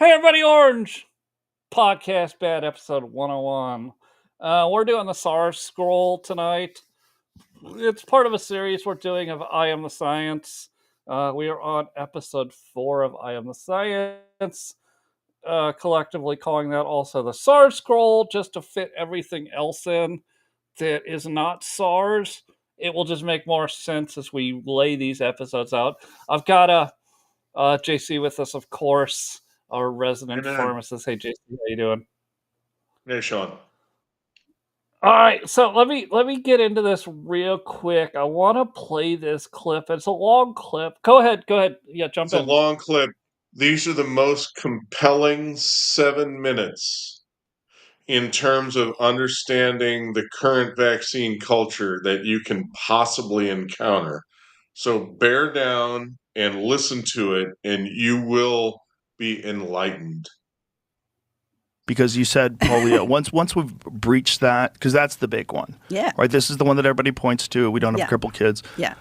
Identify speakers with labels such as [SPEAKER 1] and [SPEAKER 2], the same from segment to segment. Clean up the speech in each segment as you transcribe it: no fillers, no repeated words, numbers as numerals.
[SPEAKER 1] Hey, everybody, Orange Podcast Bad episode 101. We're doing the SARS scroll tonight. It's part of a series we're doing of I Am the Science. We are on episode 4 of I Am the Science, collectively calling that also the SARS scroll, just to fit everything else in that is not SARS. It will just make more sense as we lay these episodes out. I've got JC with us, of course, our resident pharmacist. Hey, JC, how you doing?
[SPEAKER 2] Hey, Shaun.
[SPEAKER 1] All right, so let me get into this real quick. I want to play this clip. It's a long clip. Go ahead. Yeah, jump in.
[SPEAKER 2] It's a long clip. These are the most compelling 7 minutes in terms of understanding the current vaccine culture that you can possibly encounter. So bear down and listen to it, and you will be enlightened.
[SPEAKER 3] Because you said polio. once we've breached that, because that's the big one.
[SPEAKER 4] Yeah.
[SPEAKER 3] Right? This is the one that everybody points to. We don't have crippled kids.
[SPEAKER 4] Yeah.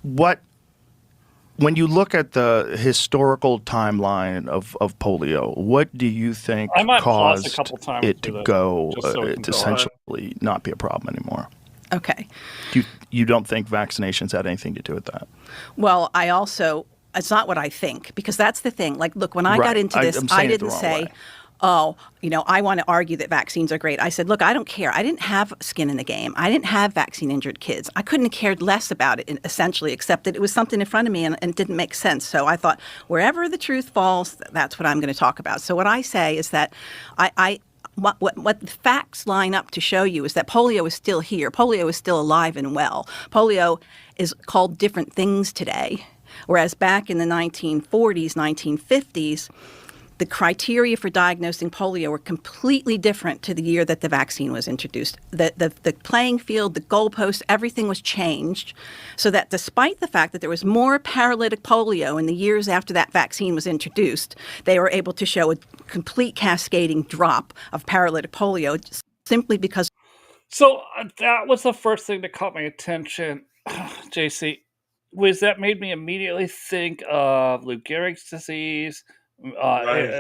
[SPEAKER 3] When you look at the historical timeline of polio, what do you think caused it to go to essentially not be a problem anymore?
[SPEAKER 4] Okay.
[SPEAKER 3] You don't think vaccinations had anything to do with that?
[SPEAKER 4] Well, it's not what I think, because that's the thing. Like, look, when I got into this, I didn't say, I want to argue that vaccines are great. I said, look, I don't care. I didn't have skin in the game. I didn't have vaccine-injured kids. I couldn't have cared less about it, essentially, except that it was something in front of me and it didn't make sense. So I thought, wherever the truth falls, that's what I'm going to talk about. So what I say is that what the facts line up to show you is that polio is still here. Polio is still alive and well. Polio is called different things today, whereas back in the 1940s, 1950s, the criteria for diagnosing polio were completely different to the year that the vaccine was introduced. The playing field, the goalposts, everything was changed, so that despite the fact that there was more paralytic polio in the years after that vaccine was introduced, they were able to show a complete cascading drop of paralytic polio simply because.
[SPEAKER 1] So that was the first thing that caught my attention, JC, was that made me immediately think of Lou Gehrig's disease,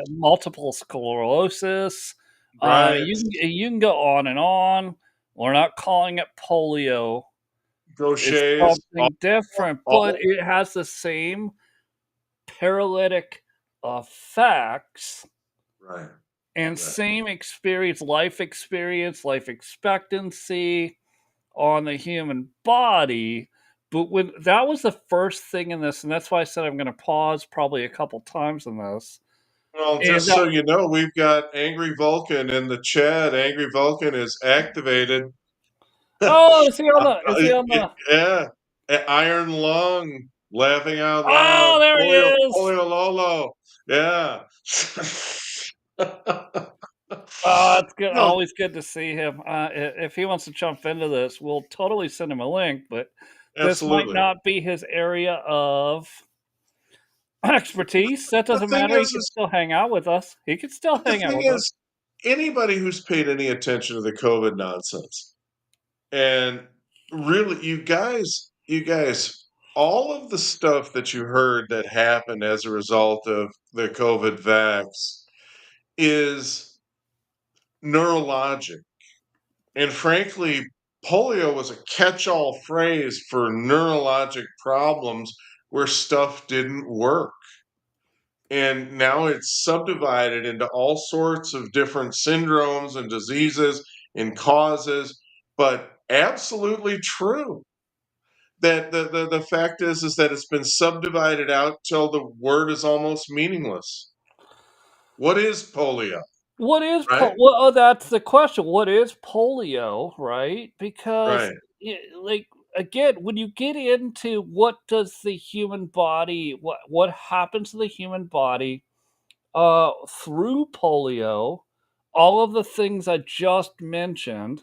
[SPEAKER 1] multiple sclerosis.
[SPEAKER 2] Right.
[SPEAKER 1] You can go on and on. We're not calling it polio.
[SPEAKER 2] It's
[SPEAKER 1] something different, but it has the same paralytic effects.
[SPEAKER 2] Right.
[SPEAKER 1] And same life expectancy on the human body. But when that was the first thing in this, and that's why I said I'm going to pause probably a couple times in this.
[SPEAKER 2] Well, just so you know, we've got Angry Vulcan in the chat. Angry Vulcan is activated.
[SPEAKER 1] Oh, is he on the?
[SPEAKER 2] Yeah, Iron Lung laughing out
[SPEAKER 1] Oh,
[SPEAKER 2] loud.
[SPEAKER 1] there he is.
[SPEAKER 2] Polio Lolo. Yeah.
[SPEAKER 1] It's good. Always good to see him. If he wants to jump into this, we'll totally send him a link. But this might not be his area of expertise. That doesn't matter. He can still hang out with us. He can still hang out with us.
[SPEAKER 2] Anybody who's paid any attention to the COVID nonsense, and really, you guys, all of the stuff that you heard that happened as a result of the COVID vax is neurologic. And frankly, polio was a catch-all phrase for neurologic problems where stuff didn't work. And now it's subdivided into all sorts of different syndromes and diseases and causes, but absolutely true. That the fact is that it's been subdivided out till the word is almost meaningless. What is polio?
[SPEAKER 1] What is polio? That's the question. What is polio, right? Because, again, when you get into what does the human body, what happens to the human body through polio, all of the things I just mentioned,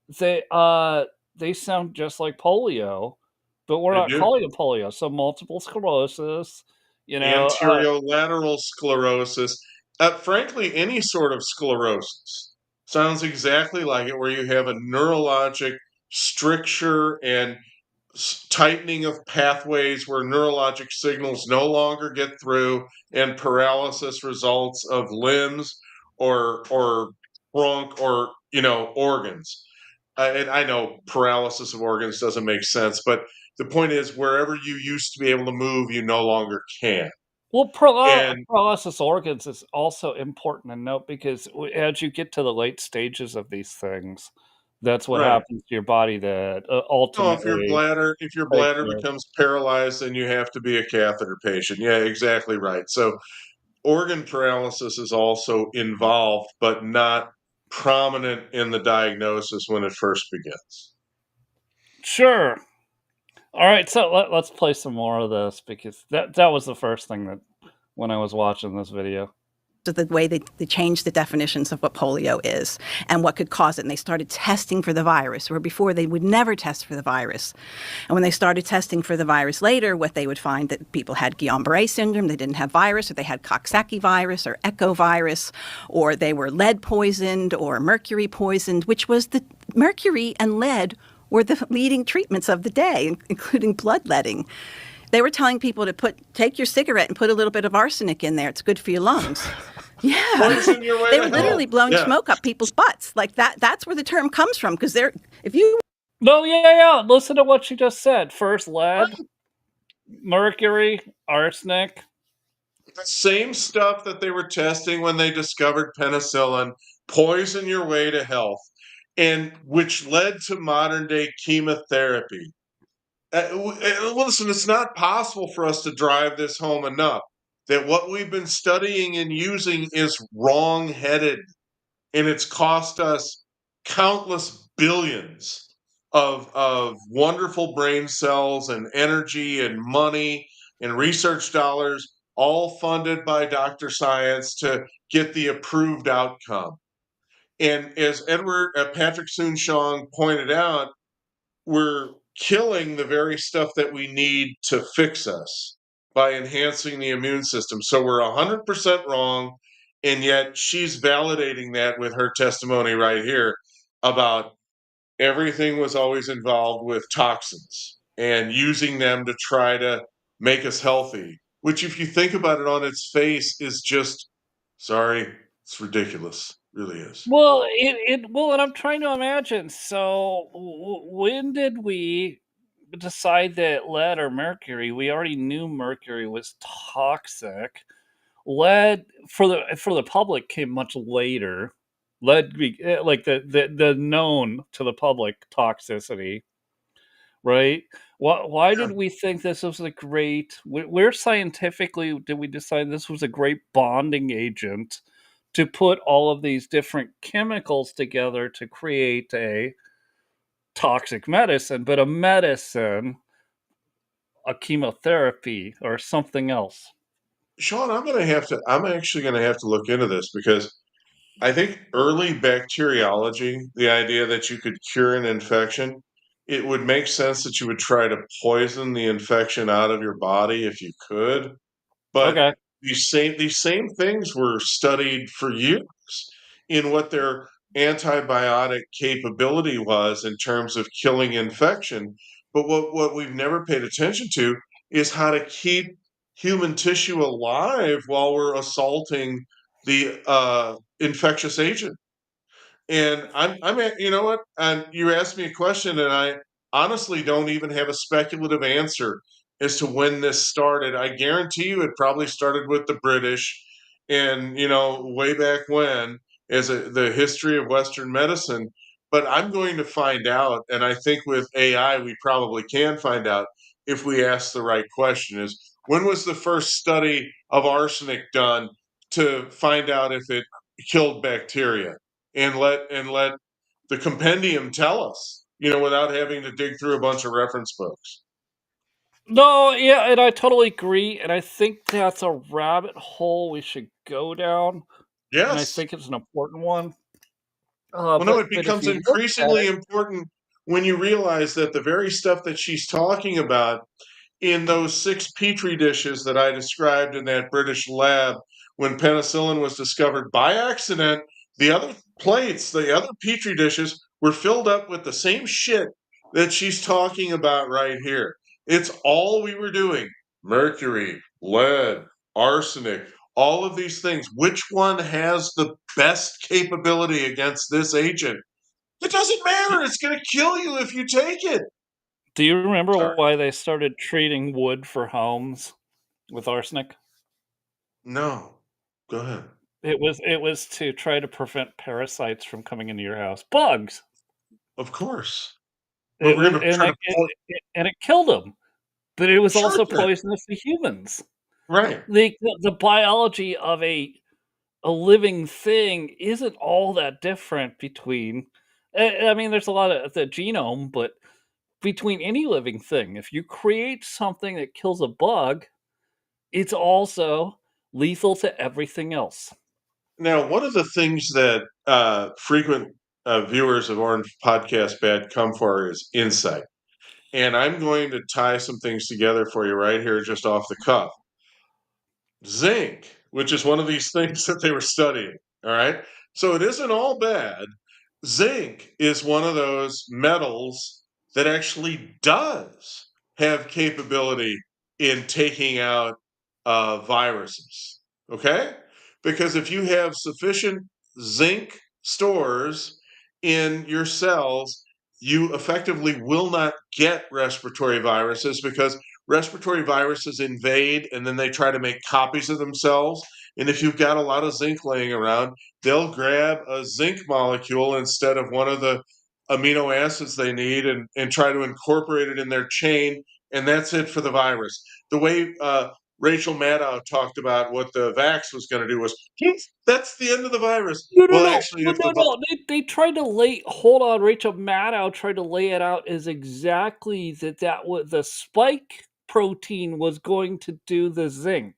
[SPEAKER 1] they sound just like polio, but we're not calling it polio. So multiple sclerosis,
[SPEAKER 2] anterolateral sclerosis. Frankly, any sort of sclerosis sounds exactly like it, where you have a neurologic stricture and tightening of pathways where neurologic signals no longer get through, and paralysis results of limbs or trunk or organs. And I know paralysis of organs doesn't make sense, but the point is, wherever you used to be able to move, you no longer can.
[SPEAKER 1] Well,
[SPEAKER 2] And
[SPEAKER 1] paralysis organs is also important to note because as you get to the late stages of these things, that's what
[SPEAKER 2] right.
[SPEAKER 1] happens to your body that
[SPEAKER 2] No, if your
[SPEAKER 1] ultimately takes
[SPEAKER 2] bladder
[SPEAKER 1] you.
[SPEAKER 2] becomes paralyzed, then you have to be a catheter patient. Yeah, exactly right. So organ paralysis is also involved, but not prominent in the diagnosis when it first begins.
[SPEAKER 1] Sure. All right, so let's play some more of this because that was the first thing that when I was watching this video.
[SPEAKER 4] The way they changed the definitions of what polio is and what could cause it. And they started testing for the virus, where before they would never test for the virus. And when they started testing for the virus later, what they would find that people had Guillain-Barré syndrome, they didn't have virus, or they had Coxsackie virus or echovirus, or they were lead poisoned or mercury poisoned, which was the mercury and lead were the leading treatments of the day, including bloodletting. They were telling people to take your cigarette and put a little bit of arsenic in there. It's good for your lungs. Yeah. They were literally blowing smoke up people's butts. Like that's where the term comes from. Because
[SPEAKER 1] yeah. Listen to what she just said. First lead, mercury, arsenic.
[SPEAKER 2] The same stuff that they were testing when they discovered penicillin, poison your way to health, and which led to modern day chemotherapy. Listen, it's not possible for us to drive this home enough that what we've been studying and using is wrong-headed, and it's cost us countless billions of wonderful brain cells and energy and money and research dollars, all funded by Dr. Science to get the approved outcome. And as Patrick Soon-Shiong pointed out, we're killing the very stuff that we need to fix us by enhancing the immune system. So we're 100% wrong. And yet she's validating that with her testimony right here about everything was always involved with toxins and using them to try to make us healthy, which, if you think about it on its face, is just, sorry, it's ridiculous. Really is.
[SPEAKER 1] Well, and I'm trying to imagine. So, when did we decide that lead or mercury? We already knew mercury was toxic. Lead for the public came much later. Lead, like the known to the public toxicity, right? Why did we think this was a great? Where scientifically did we decide this was a great bonding agent to put all of these different chemicals together to create a toxic medicine, but a medicine, a chemotherapy, or something else?
[SPEAKER 2] Shaun, I'm actually going to have to look into this because I think early bacteriology, the idea that you could cure an infection, it would make sense that you would try to poison the infection out of your body if you could. But
[SPEAKER 1] Okay.
[SPEAKER 2] these same things were studied for years in what their antibiotic capability was in terms of killing infection. But what we've never paid attention to is how to keep human tissue alive while we're assaulting the infectious agent. And you know what? And you asked me a question, and I honestly don't even have a speculative answer as to when this started. I guarantee you it probably started with the British and, way back when, as the history of Western medicine. But I'm going to find out, and I think with AI, we probably can find out if we ask the right question is, when was the first study of arsenic done to find out if it killed bacteria? And let the compendium tell us, without having to dig through a bunch of reference books.
[SPEAKER 1] No, yeah, and I totally agree, and I think that's a rabbit hole we should go down. And I
[SPEAKER 2] Yes.
[SPEAKER 1] think it's an important one.
[SPEAKER 2] Well, no, it
[SPEAKER 1] But if
[SPEAKER 2] becomes
[SPEAKER 1] you look at
[SPEAKER 2] increasingly
[SPEAKER 1] it,
[SPEAKER 2] important when you realize that the very stuff that she's talking about in those 6 petri dishes that I described in that British lab when penicillin was discovered by accident, the other plates, the other petri dishes, were filled up with the same shit that she's talking about right here. It's all we were doing. Mercury, lead, arsenic, all of these things. Which one has the best capability against this agent? It doesn't matter. It's going to kill you if you take it.
[SPEAKER 1] Do you remember why they started treating wood for homes with arsenic?
[SPEAKER 2] No. Go ahead.
[SPEAKER 1] It was to try to prevent parasites from coming into your house. Bugs.
[SPEAKER 2] Of course.
[SPEAKER 1] It was, and it killed them. But it was also poisonous to humans.
[SPEAKER 2] Right.
[SPEAKER 1] The biology of a living thing isn't all that different between. I mean, there's a lot of the genome, but between any living thing, if you create something that kills a bug, it's also lethal to everything else.
[SPEAKER 2] Now, one of the things that frequent viewers of Orange Podcast Bad come for is insight. And I'm going to tie some things together for you right here, just off the cuff. Zinc, which is one of these things that they were studying. All right. So it isn't all bad. Zinc is one of those metals that actually does have capability in taking out viruses. Okay. Because if you have sufficient zinc stores in your cells, you effectively will not get respiratory viruses because respiratory viruses invade and then they try to make copies of themselves. And if you've got a lot of zinc laying around, they'll grab a zinc molecule instead of one of the amino acids they need and try to incorporate it in their chain. And that's it for the virus. The way Rachel Maddow talked about what the vax was going to do was, that's the end of the virus.
[SPEAKER 1] No. Actually, they tried to hold on. Rachel Maddow tried to lay it out as exactly that was the spike protein was going to do the zinc.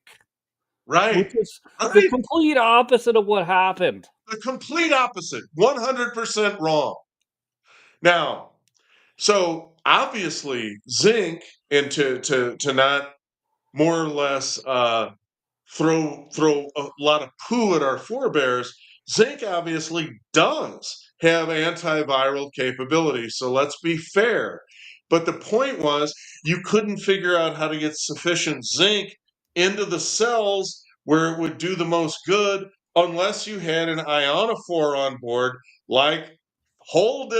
[SPEAKER 2] Right.
[SPEAKER 1] Which is the complete opposite of what happened.
[SPEAKER 2] The complete opposite. 100% wrong. Now, so obviously zinc, and to not more or less throw a lot of poo at our forebears, zinc obviously does have antiviral capability. So let's be fair. But the point was, you couldn't figure out how to get sufficient zinc into the cells where it would do the most good unless you had an ionophore on board, like hold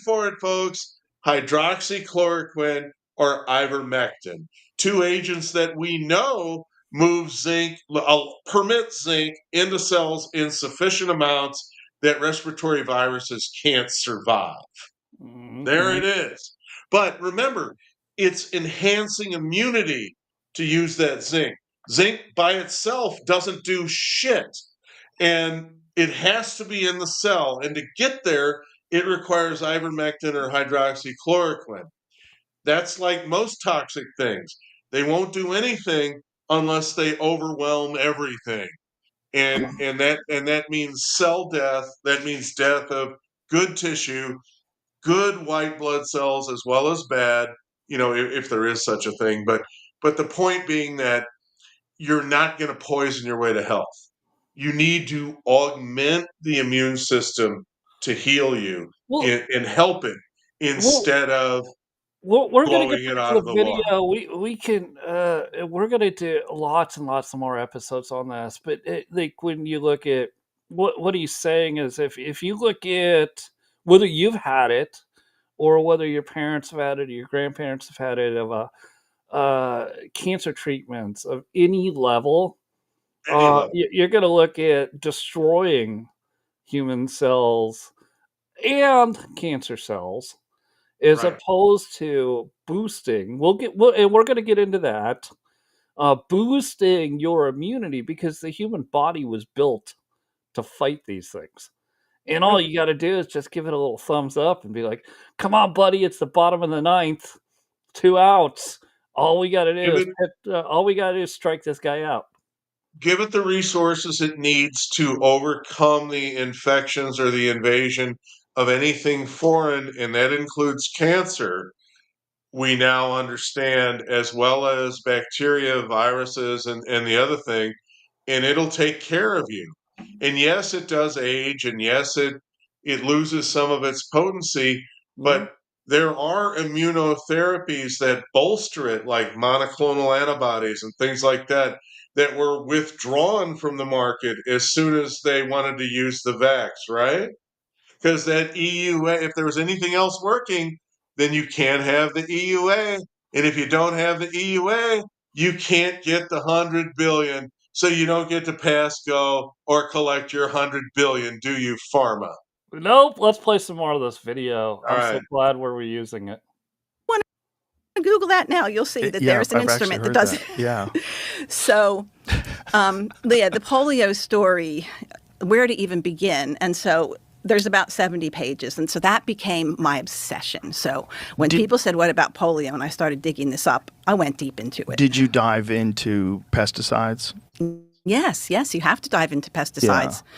[SPEAKER 2] for it, folks, hydroxychloroquine or ivermectin, two agents that we know move zinc, permit zinc into cells in sufficient amounts that respiratory viruses can't survive. There it is. But remember, it's enhancing immunity to use that zinc. Zinc by itself doesn't do shit. And it has to be in the cell. And to get there, it requires ivermectin or hydroxychloroquine. That's like most toxic things. They won't do anything unless they overwhelm everything. And that means cell death. That means death of good tissue, good white blood cells as well as bad, if there is such a thing. But the point being that you're not going to poison your way to health. You need to augment the immune system to heal you and help it instead of
[SPEAKER 1] we're going to get
[SPEAKER 2] it
[SPEAKER 1] back
[SPEAKER 2] out
[SPEAKER 1] to
[SPEAKER 2] of
[SPEAKER 1] the
[SPEAKER 2] the
[SPEAKER 1] video. We can we're going to do lots and lots of more episodes on this. But like when you look at what he's saying is if you look at whether you've had it or whether your parents have had it or your grandparents have had it of cancer treatments of any level, you're going to look at destroying human cells and cancer cells as opposed to boosting. And we're going to get into that. Boosting your immunity because the human body was built to fight these things. And all you got to do is just give it a little thumbs up and be like, come on, buddy, it's the bottom of the ninth, 2 outs. All we got to do is strike this guy out.
[SPEAKER 2] Give it the resources it needs to overcome the infections or the invasion of anything foreign, and that includes cancer. We now understand, as well as bacteria, viruses, and the other thing, and it'll take care of you. And yes, it does age, and yes, it loses some of its potency, but there are immunotherapies that bolster it, like monoclonal antibodies and things like that, that were withdrawn from the market as soon as they wanted to use the vax, right? Because that EUA, if there was anything else working, then you can't have the EUA. And if you don't have the EUA, you can't get the 100 billion. So you don't get to pass go or collect your 100 billion, do you, pharma?
[SPEAKER 1] Nope. Let's play some more of this video.
[SPEAKER 2] I'm
[SPEAKER 1] so glad we're reusing it.
[SPEAKER 4] Google that now. You'll see that there's an instrument that does it.
[SPEAKER 3] Yeah.
[SPEAKER 4] So, Leah, the polio story, where to even begin? And so there's about 70 pages. And so that became my obsession. So when people said, what about polio? And I started digging this up, I went deep into it.
[SPEAKER 3] Did you dive into pesticides?
[SPEAKER 4] Yes. You have to dive into pesticides. Yeah.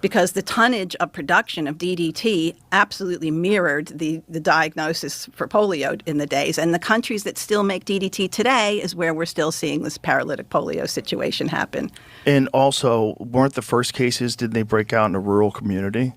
[SPEAKER 4] Because the tonnage of production of DDT absolutely mirrored the diagnosis for polio in the days. And the countries that still make DDT today is where we're still seeing this paralytic polio situation happen.
[SPEAKER 3] And also, weren't the first cases, did they break out in a rural community?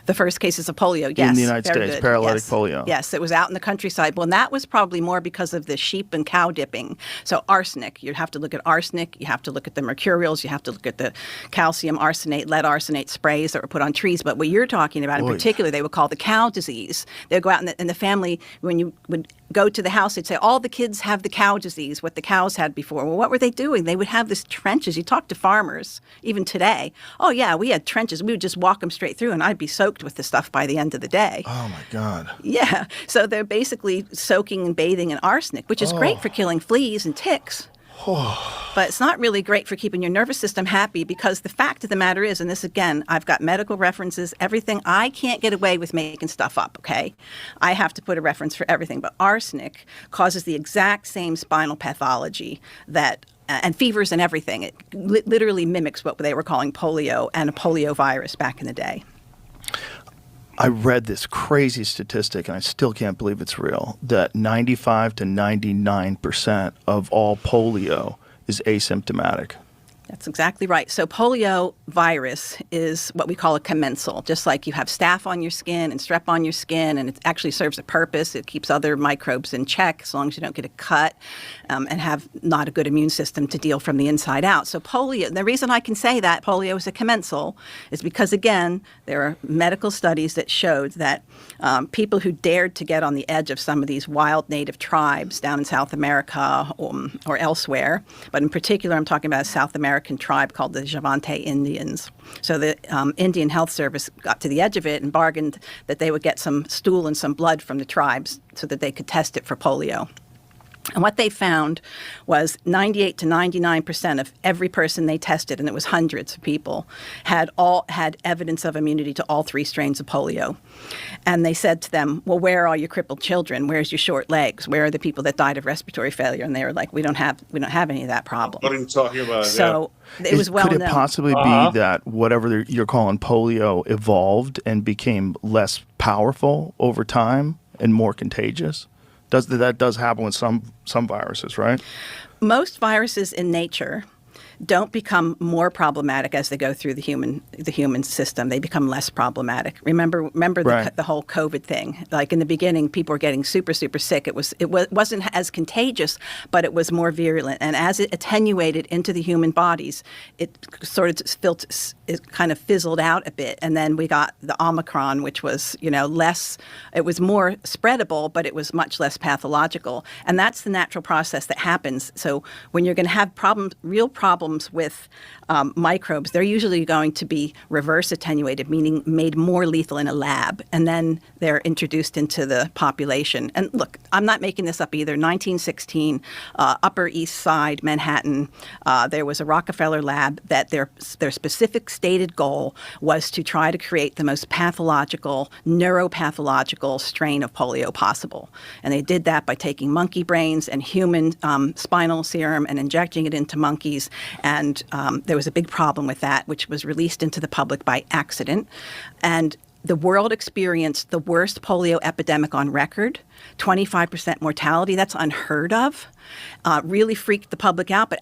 [SPEAKER 4] The first cases of polio, yes.
[SPEAKER 3] In the United States, paralytic polio.
[SPEAKER 4] Yes, it was out in the countryside. Well, and that was probably more because of the sheep and cow dipping. So arsenic, you have to look at arsenic, you have to look at the mercurials, you have to look at the calcium arsenate, lead arsenate sprays that were put on trees. But what you're talking about in particular, they would call the cow disease. They'd go out in the family, when you would go to the house, they'd say, all the kids have the cow disease, what the cows had before. Well, what were they doing? They would have these trenches. You talk to farmers, even today. Oh, yeah, we had trenches. We would just walk them straight through, and I'd be soaked with this stuff by the end of the day.
[SPEAKER 3] Oh, my God.
[SPEAKER 4] Yeah. So they're basically soaking and bathing in arsenic, which is great for killing fleas and ticks. But it's not really great for keeping your nervous system happy, because the fact of the matter is, and this again, I've got medical references, everything. I can't get away with making stuff up, okay? I have to put a reference for everything. But arsenic causes the exact same spinal pathology that and fevers and everything. It literally mimics what they were calling polio and a polio virus back in the day.
[SPEAKER 3] I read this crazy statistic, and I still can't believe it's real, that 95 to 99% of all polio is asymptomatic.
[SPEAKER 4] That's exactly right. So polio virus is what we call a commensal. Just like you have staph on your skin and strep on your skin, and it actually serves a purpose. It keeps other microbes in check as long as you don't get a cut and have not a good immune system to deal from the inside out. So polio, the reason I can say that polio is a commensal is because, again, there are medical studies that showed that people who dared to get on the edge of some of these wild native tribes down in South America or elsewhere, but in particular I'm talking about South American tribe called the Javante Indians. So the Indian Health Service got to the edge of it and bargained that they would get some stool and some blood from the tribes so that they could test it for polio. And what they found was 98 to 99% of every person they tested, and it was hundreds of people, had evidence of immunity to all three strains of polio. And they said to them, well, where are all your crippled children? Where's your short legs? Where are the people that died of respiratory failure? And they were like, we don't have any of that problem.
[SPEAKER 2] What are you talking about?
[SPEAKER 4] So it was well known.
[SPEAKER 3] Could it possibly be that whatever you're calling polio evolved and became less powerful over time and more contagious? That does happen with some viruses, right? Most
[SPEAKER 4] viruses in nature don't become more problematic as they go through the human system. They become less problematic. Remember the whole COVID thing. Like in the beginning, people were getting super, super sick. It wasn't as contagious, but it was more virulent. And as it attenuated into the human bodies, it sort of kind of fizzled out a bit. And then we got the Omicron, which was less. It was more spreadable, but it was much less pathological. And that's the natural process that happens. So when you're going to have real problems with microbes, they're usually going to be reverse attenuated, meaning made more lethal in a lab, and then they're introduced into the population. And look, I'm not making this up either. 1916, Upper East Side, Manhattan, there was a Rockefeller lab that their specific stated goal was to try to create the most pathological, neuropathological strain of polio possible. And they did that by taking monkey brains and human spinal serum and injecting it into monkeys. And there was a big problem with that, which was released into the public by accident. And the world experienced the worst polio epidemic on record, 25% mortality. That's unheard of. Really freaked the public out. But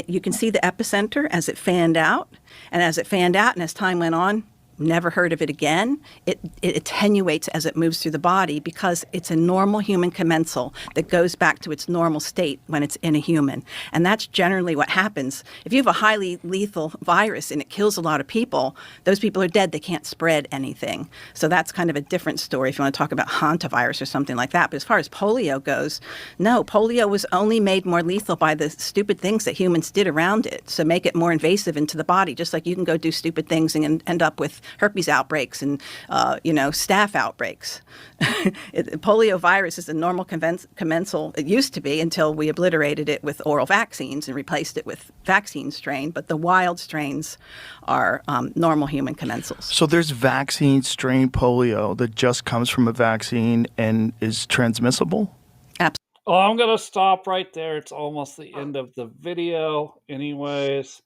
[SPEAKER 4] you can see the epicenter as it fanned out. And as it fanned out and as time went on, never heard of it again. It attenuates as it moves through the body because it's a normal human commensal that goes back to its normal state when it's in a human. And that's generally what happens. If you have a highly lethal virus and it kills a lot of people, those people are dead. They can't spread anything. So that's kind of a different story if you want to talk about hantavirus or something like that. But as far as polio goes, no, polio was only made more lethal by the stupid things that humans did around it. So make it more invasive into the body, just like you can go do stupid things and end up with herpes outbreaks and, staph outbreaks. Polio virus is a normal commensal. It used to be until we obliterated it with oral vaccines and replaced it with vaccine strain. But the wild strains are normal human commensals.
[SPEAKER 3] So there's vaccine strain polio that just comes from a vaccine and is transmissible?
[SPEAKER 4] Absolutely.
[SPEAKER 1] Oh, I'm going to stop right there. It's almost the end of the video anyways.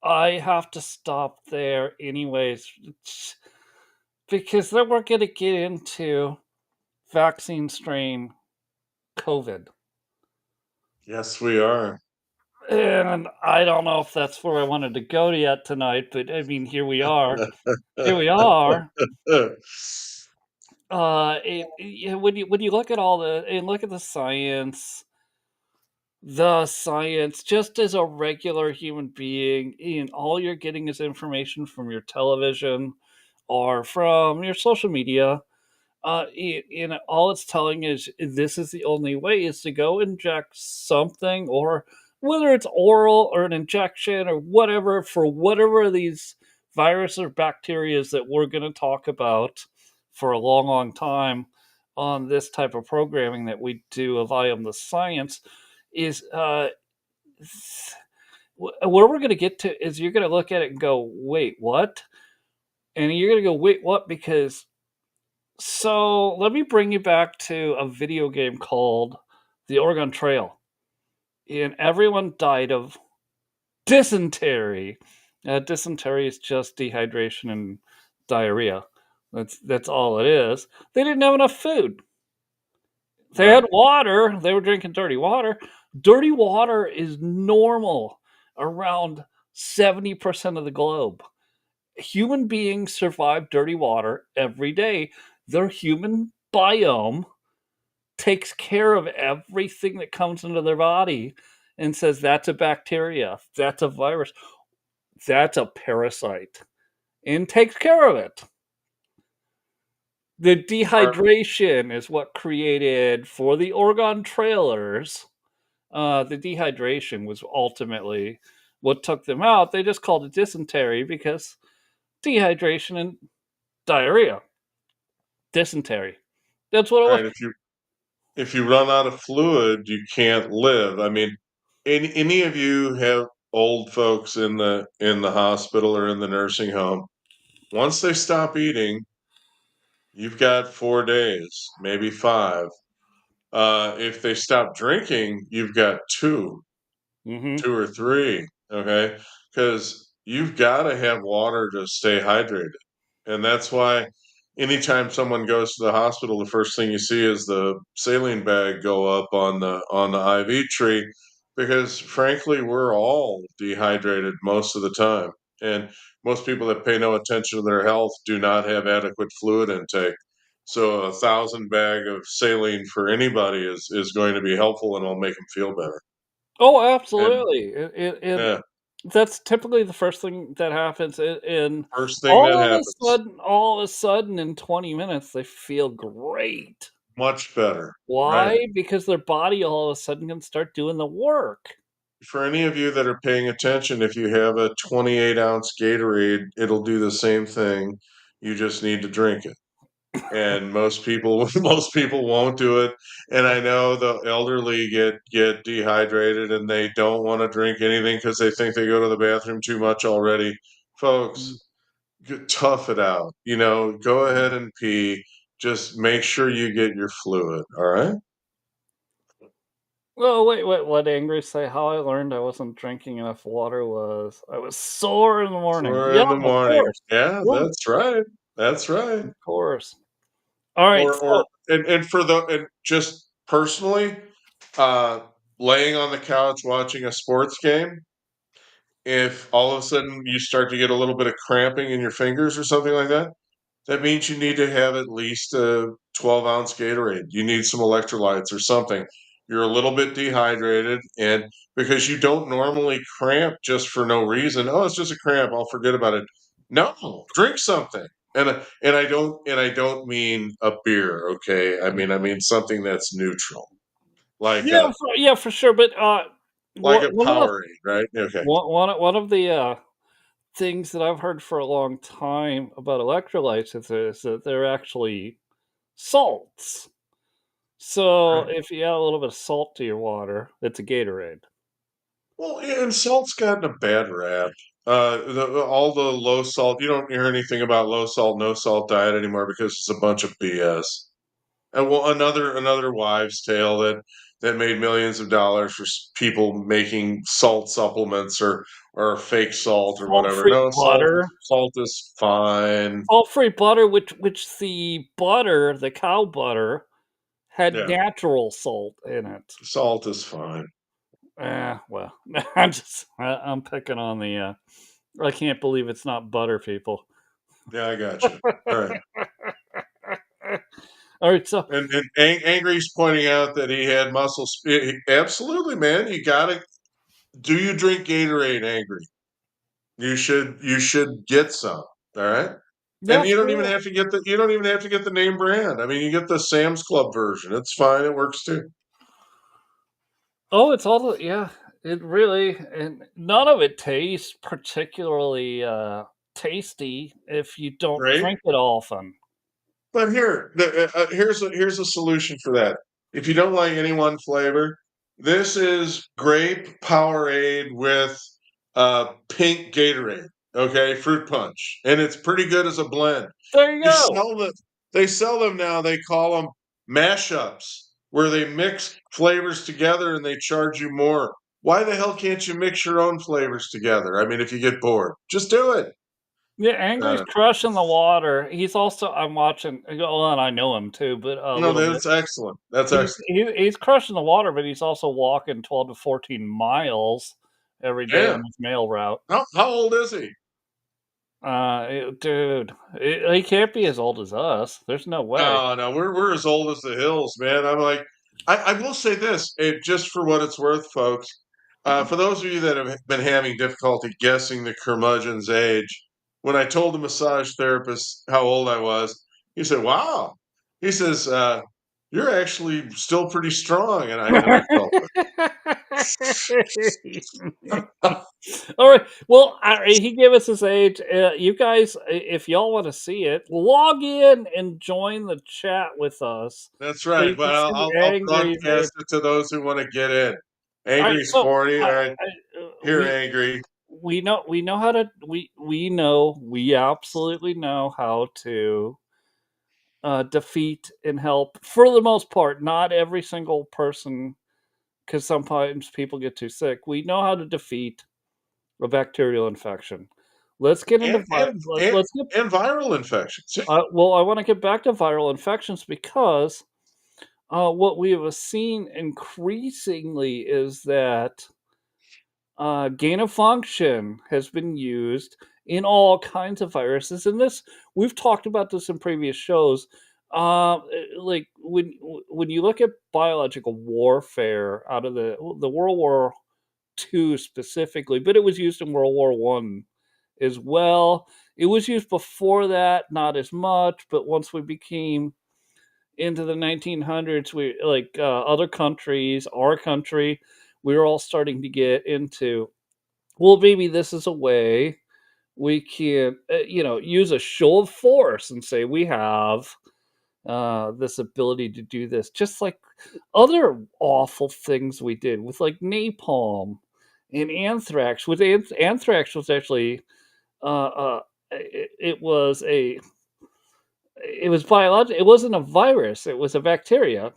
[SPEAKER 1] I have to stop there anyways because then we're going to get into vaccine strain COVID.
[SPEAKER 2] Yes, we are.
[SPEAKER 1] And I don't know if that's where I wanted to go yet tonight, but I mean, here we are. Here we are. When you look at look at the science, just as a regular human being, and all you're getting is information from your television or from your social media. All it's telling is this is the only way is to go inject something, or whether it's oral or an injection or whatever, for whatever of these viruses or bacteria that we're going to talk about for a long, long time on this type of programming that we do of I Am the Science is where we're going to get to is you're going to look at it and go, wait, what? And you're going to go, wait, what? Because so let me bring you back to a video game called The Oregon Trail. And everyone died of dysentery. Dysentery is just dehydration and diarrhea. That's all it is. They didn't have enough food. They had water. They were drinking dirty water. Dirty water is normal around 70% of the globe. Human beings survive dirty water every day. Their human biome takes care of everything that comes into their body and says that's a bacteria, that's a virus, that's a parasite, and takes care of it. The dehydration is what created for the Oregon trailers. The dehydration was ultimately what took them out. They just called it dysentery because dehydration and diarrhea. Dysentery. That's what it was.
[SPEAKER 2] Right. If you run out of fluid, you can't live. I mean, any of you have old folks in the hospital or in the nursing home. Once they stop eating, you've got 4 days, maybe 5. If they stop drinking, you've got 2.
[SPEAKER 1] Mm-hmm.
[SPEAKER 2] 2 or 3, okay? Because you've got to have water to stay hydrated. And that's why anytime someone goes to the hospital, the first thing you see is the saline bag go up on the IV tree, because frankly, we're all dehydrated most of the time. And most people that pay no attention to their health do not have adequate fluid intake. So 1,000 bag of saline for anybody is going to be helpful and will make them feel better.
[SPEAKER 1] Oh,
[SPEAKER 2] And
[SPEAKER 1] absolutely.
[SPEAKER 2] yeah,
[SPEAKER 1] That's typically the first thing that happens. And
[SPEAKER 2] first thing that happens,
[SPEAKER 1] all of a sudden, in 20 minutes, they feel great.
[SPEAKER 2] much better, right?
[SPEAKER 1] Why? Because their body all of a sudden can start doing the work.
[SPEAKER 2] For any of you that are paying attention, if you have a 28-ounce Gatorade, it'll do the same thing. You just need to drink it. And most people most people won't do it. And I know the elderly get dehydrated and they don't want to drink anything because they think they go to the bathroom too much already.
[SPEAKER 1] Mm.
[SPEAKER 2] Folks, tough it out. Go ahead and pee. Just make sure you get your fluid. All right.
[SPEAKER 1] Oh, wait, what Angry say? How I learned I wasn't drinking enough water was I was sore in the morning.
[SPEAKER 2] Sure,
[SPEAKER 1] Yeah,
[SPEAKER 2] in the
[SPEAKER 1] of
[SPEAKER 2] morning.
[SPEAKER 1] course.
[SPEAKER 2] Yeah,
[SPEAKER 1] Yeah,
[SPEAKER 2] that's right. That's right.
[SPEAKER 1] of course. All right,
[SPEAKER 2] Or
[SPEAKER 1] so
[SPEAKER 2] and just personally, uh, laying on the couch watching a sports game, if all of a sudden you start to get a little bit of cramping in your fingers or something like that, that means you need to have at least a 12-ounce Gatorade. You need some electrolytes or something. You're a little bit dehydrated, and because you don't normally cramp just for no reason. Oh, it's just a cramp. I'll forget about it. No, drink something. And I don't mean a beer, okay? I mean something that's neutral, like a
[SPEAKER 1] For sure. But
[SPEAKER 2] like a
[SPEAKER 1] one of the
[SPEAKER 2] Powerade, right? Okay,
[SPEAKER 1] one of the things that I've heard for a long time about electrolytes is that they're actually salts. So
[SPEAKER 2] right.
[SPEAKER 1] if you add a little bit of salt to your water, it's a Gatorade.
[SPEAKER 2] Well, yeah, and salt's gotten a bad rap. All the low salt, you don't hear anything about low salt, no salt diet anymore because it's a bunch of BS. And well, another wives' tale that made millions of dollars for people making salt supplements or fake salt or whatever.
[SPEAKER 1] Salt-free
[SPEAKER 2] No,
[SPEAKER 1] butter.
[SPEAKER 2] salt is fine.
[SPEAKER 1] Salt-free butter, which the butter, the cow butter, had
[SPEAKER 2] Yeah,
[SPEAKER 1] natural salt in it.
[SPEAKER 2] salt is fine.
[SPEAKER 1] Well, I'm picking on the. I can't believe it's not butter, people.
[SPEAKER 2] Yeah, I got you. All right.
[SPEAKER 1] All right, so
[SPEAKER 2] And Angry's pointing out that he had muscles. Absolutely, man. You gotta. Do you drink Gatorade, Angry? You should get some. All right. And
[SPEAKER 1] yeah,
[SPEAKER 2] you don't even
[SPEAKER 1] sure.
[SPEAKER 2] have to get the name brand. I mean, you get the Sam's Club version. It's fine. It works too.
[SPEAKER 1] Oh, it's all the yeah. It really and none of it tastes particularly tasty if you don't
[SPEAKER 2] Right?
[SPEAKER 1] drink it often.
[SPEAKER 2] But here's a solution for that. If you don't like any one flavor, this is grape Powerade with pink Gatorade. Okay, fruit punch, and it's pretty good as a blend.
[SPEAKER 1] There you
[SPEAKER 2] They
[SPEAKER 1] go.
[SPEAKER 2] sell them. They sell them now. They call them mashups, where they mix flavors together and they charge you more. Why the hell can't you mix your own flavors together? I mean, if you get bored, just do it.
[SPEAKER 1] Yeah, Angry's
[SPEAKER 2] Uh,
[SPEAKER 1] crushing the water. He's also I'm watching. Well, and I know him too, but a
[SPEAKER 2] no,
[SPEAKER 1] little bit.
[SPEAKER 2] that's excellent. That's
[SPEAKER 1] He's
[SPEAKER 2] excellent.
[SPEAKER 1] he's crushing the water, but he's also walking 12 to 14 miles every day on
[SPEAKER 2] Damn.
[SPEAKER 1] his mail route.
[SPEAKER 2] How old is he?
[SPEAKER 1] Dude, he can't be as old as us. There's no way.
[SPEAKER 2] No, no, we're as old as the hills, man. I'm like, I will say this, just for what it's worth, folks. For those of you that have been having difficulty guessing the curmudgeon's age, when I told the massage therapist how old I was, he said, "Wow." He says, "You're actually still pretty strong," and I felt it.
[SPEAKER 1] All right. Well, he gave us his age. You guys, if y'all want to see it, log in and join the chat with us
[SPEAKER 2] That's
[SPEAKER 1] so
[SPEAKER 2] right,
[SPEAKER 1] you can
[SPEAKER 2] but
[SPEAKER 1] see
[SPEAKER 2] I'll
[SPEAKER 1] Angry's age.
[SPEAKER 2] broadcast it to those who want to get in.
[SPEAKER 1] All right.
[SPEAKER 2] Angry's
[SPEAKER 1] So
[SPEAKER 2] 40.
[SPEAKER 1] I,
[SPEAKER 2] All right, here,
[SPEAKER 1] we
[SPEAKER 2] Angry.
[SPEAKER 1] we know how to we absolutely know how to defeat and help for the most part. Not every single person, because sometimes people get too sick. We know how to defeat a bacterial infection. Let's get into
[SPEAKER 2] and and and,
[SPEAKER 1] let's get
[SPEAKER 2] and viral infections.
[SPEAKER 1] well. I want to get back to viral infections because what we have seen increasingly is that gain of function has been used in all kinds of viruses, and this we've talked about this in previous shows. Like when you look at biological warfare out of the World War II specifically, but it was used in World War One as well. It was used before that, not as much, but once we became into the 1900s, we like other countries, our country, we were all starting to get into. Well, maybe this is a way we can, use a show of force and say we have this ability to do this, just like other awful things we did with like napalm and anthrax. With anthrax was actually it was a it was biological. It wasn't a virus. It was a bacteria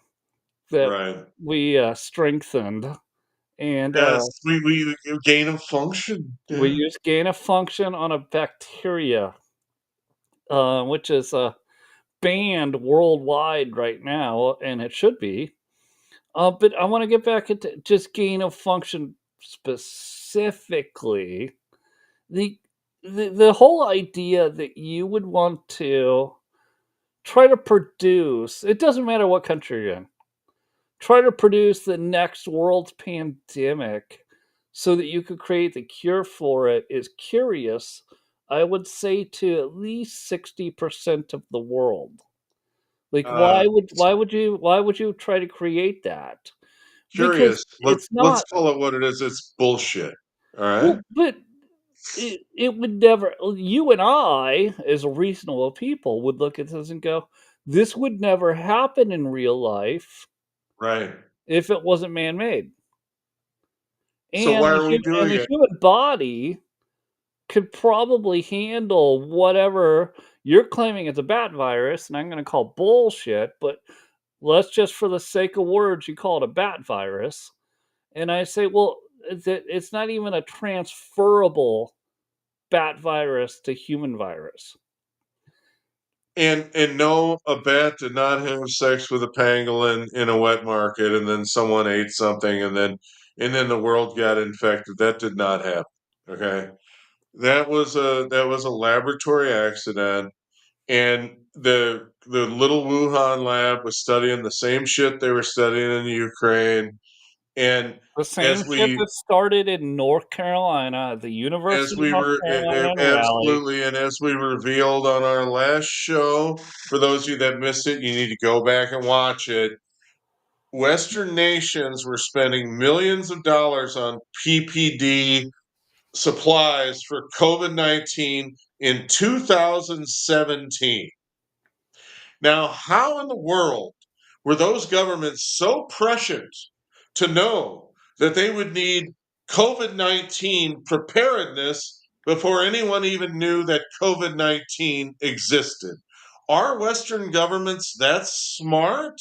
[SPEAKER 1] that
[SPEAKER 2] Right.
[SPEAKER 1] we strengthened, and
[SPEAKER 2] Yes, we gain of function.
[SPEAKER 1] we
[SPEAKER 2] Yeah.
[SPEAKER 1] used gain of function on a bacteria, which is banned worldwide right now, and it should be. But I want to get back into just gain of function specifically, the whole idea that you would want to try to produce, it doesn't matter what country you're in, try to produce the next world's pandemic so that you could create the cure for it is curious, I would say, to at least 60% of the world. Like
[SPEAKER 2] Uh,
[SPEAKER 1] why would you try to create that? Because
[SPEAKER 2] Curious.
[SPEAKER 1] it's
[SPEAKER 2] Let's
[SPEAKER 1] not.
[SPEAKER 2] call it what it is. It's bullshit. All right.
[SPEAKER 1] Well, but it would never. You and I, as reasonable people, would look at this and go, "This would never happen in real life
[SPEAKER 2] Right.
[SPEAKER 1] if it wasn't man-made."
[SPEAKER 2] So
[SPEAKER 1] And
[SPEAKER 2] why are we doing
[SPEAKER 1] the
[SPEAKER 2] it?
[SPEAKER 1] human body could probably handle whatever you're claiming is a bat virus, and I'm going to call bullshit, but let's just, for the sake of words, you call it a bat virus. And I say, well, it's not even a transferable bat virus to human virus.
[SPEAKER 2] And no, a bat did not have sex with a pangolin in a wet market, and then someone ate something, and then the world got infected. That did not happen. Okay, that was a laboratory accident, and the little Wuhan lab was studying the same shit they were studying in the Ukraine, and
[SPEAKER 1] The same
[SPEAKER 2] as
[SPEAKER 1] shit
[SPEAKER 2] we
[SPEAKER 1] that started in North Carolina, at the
[SPEAKER 2] as
[SPEAKER 1] University of
[SPEAKER 2] we
[SPEAKER 1] North
[SPEAKER 2] were
[SPEAKER 1] Carolina in Raleigh.
[SPEAKER 2] absolutely, and as we revealed on our last show, for those of you that missed it, you need to go back and watch it. Western nations were spending millions of dollars on PPD supplies for COVID-19 in 2017. Now, how in the world were those governments so prescient to know that they would need COVID-19 preparedness before anyone even knew that COVID-19 existed? Are Western governments that smart?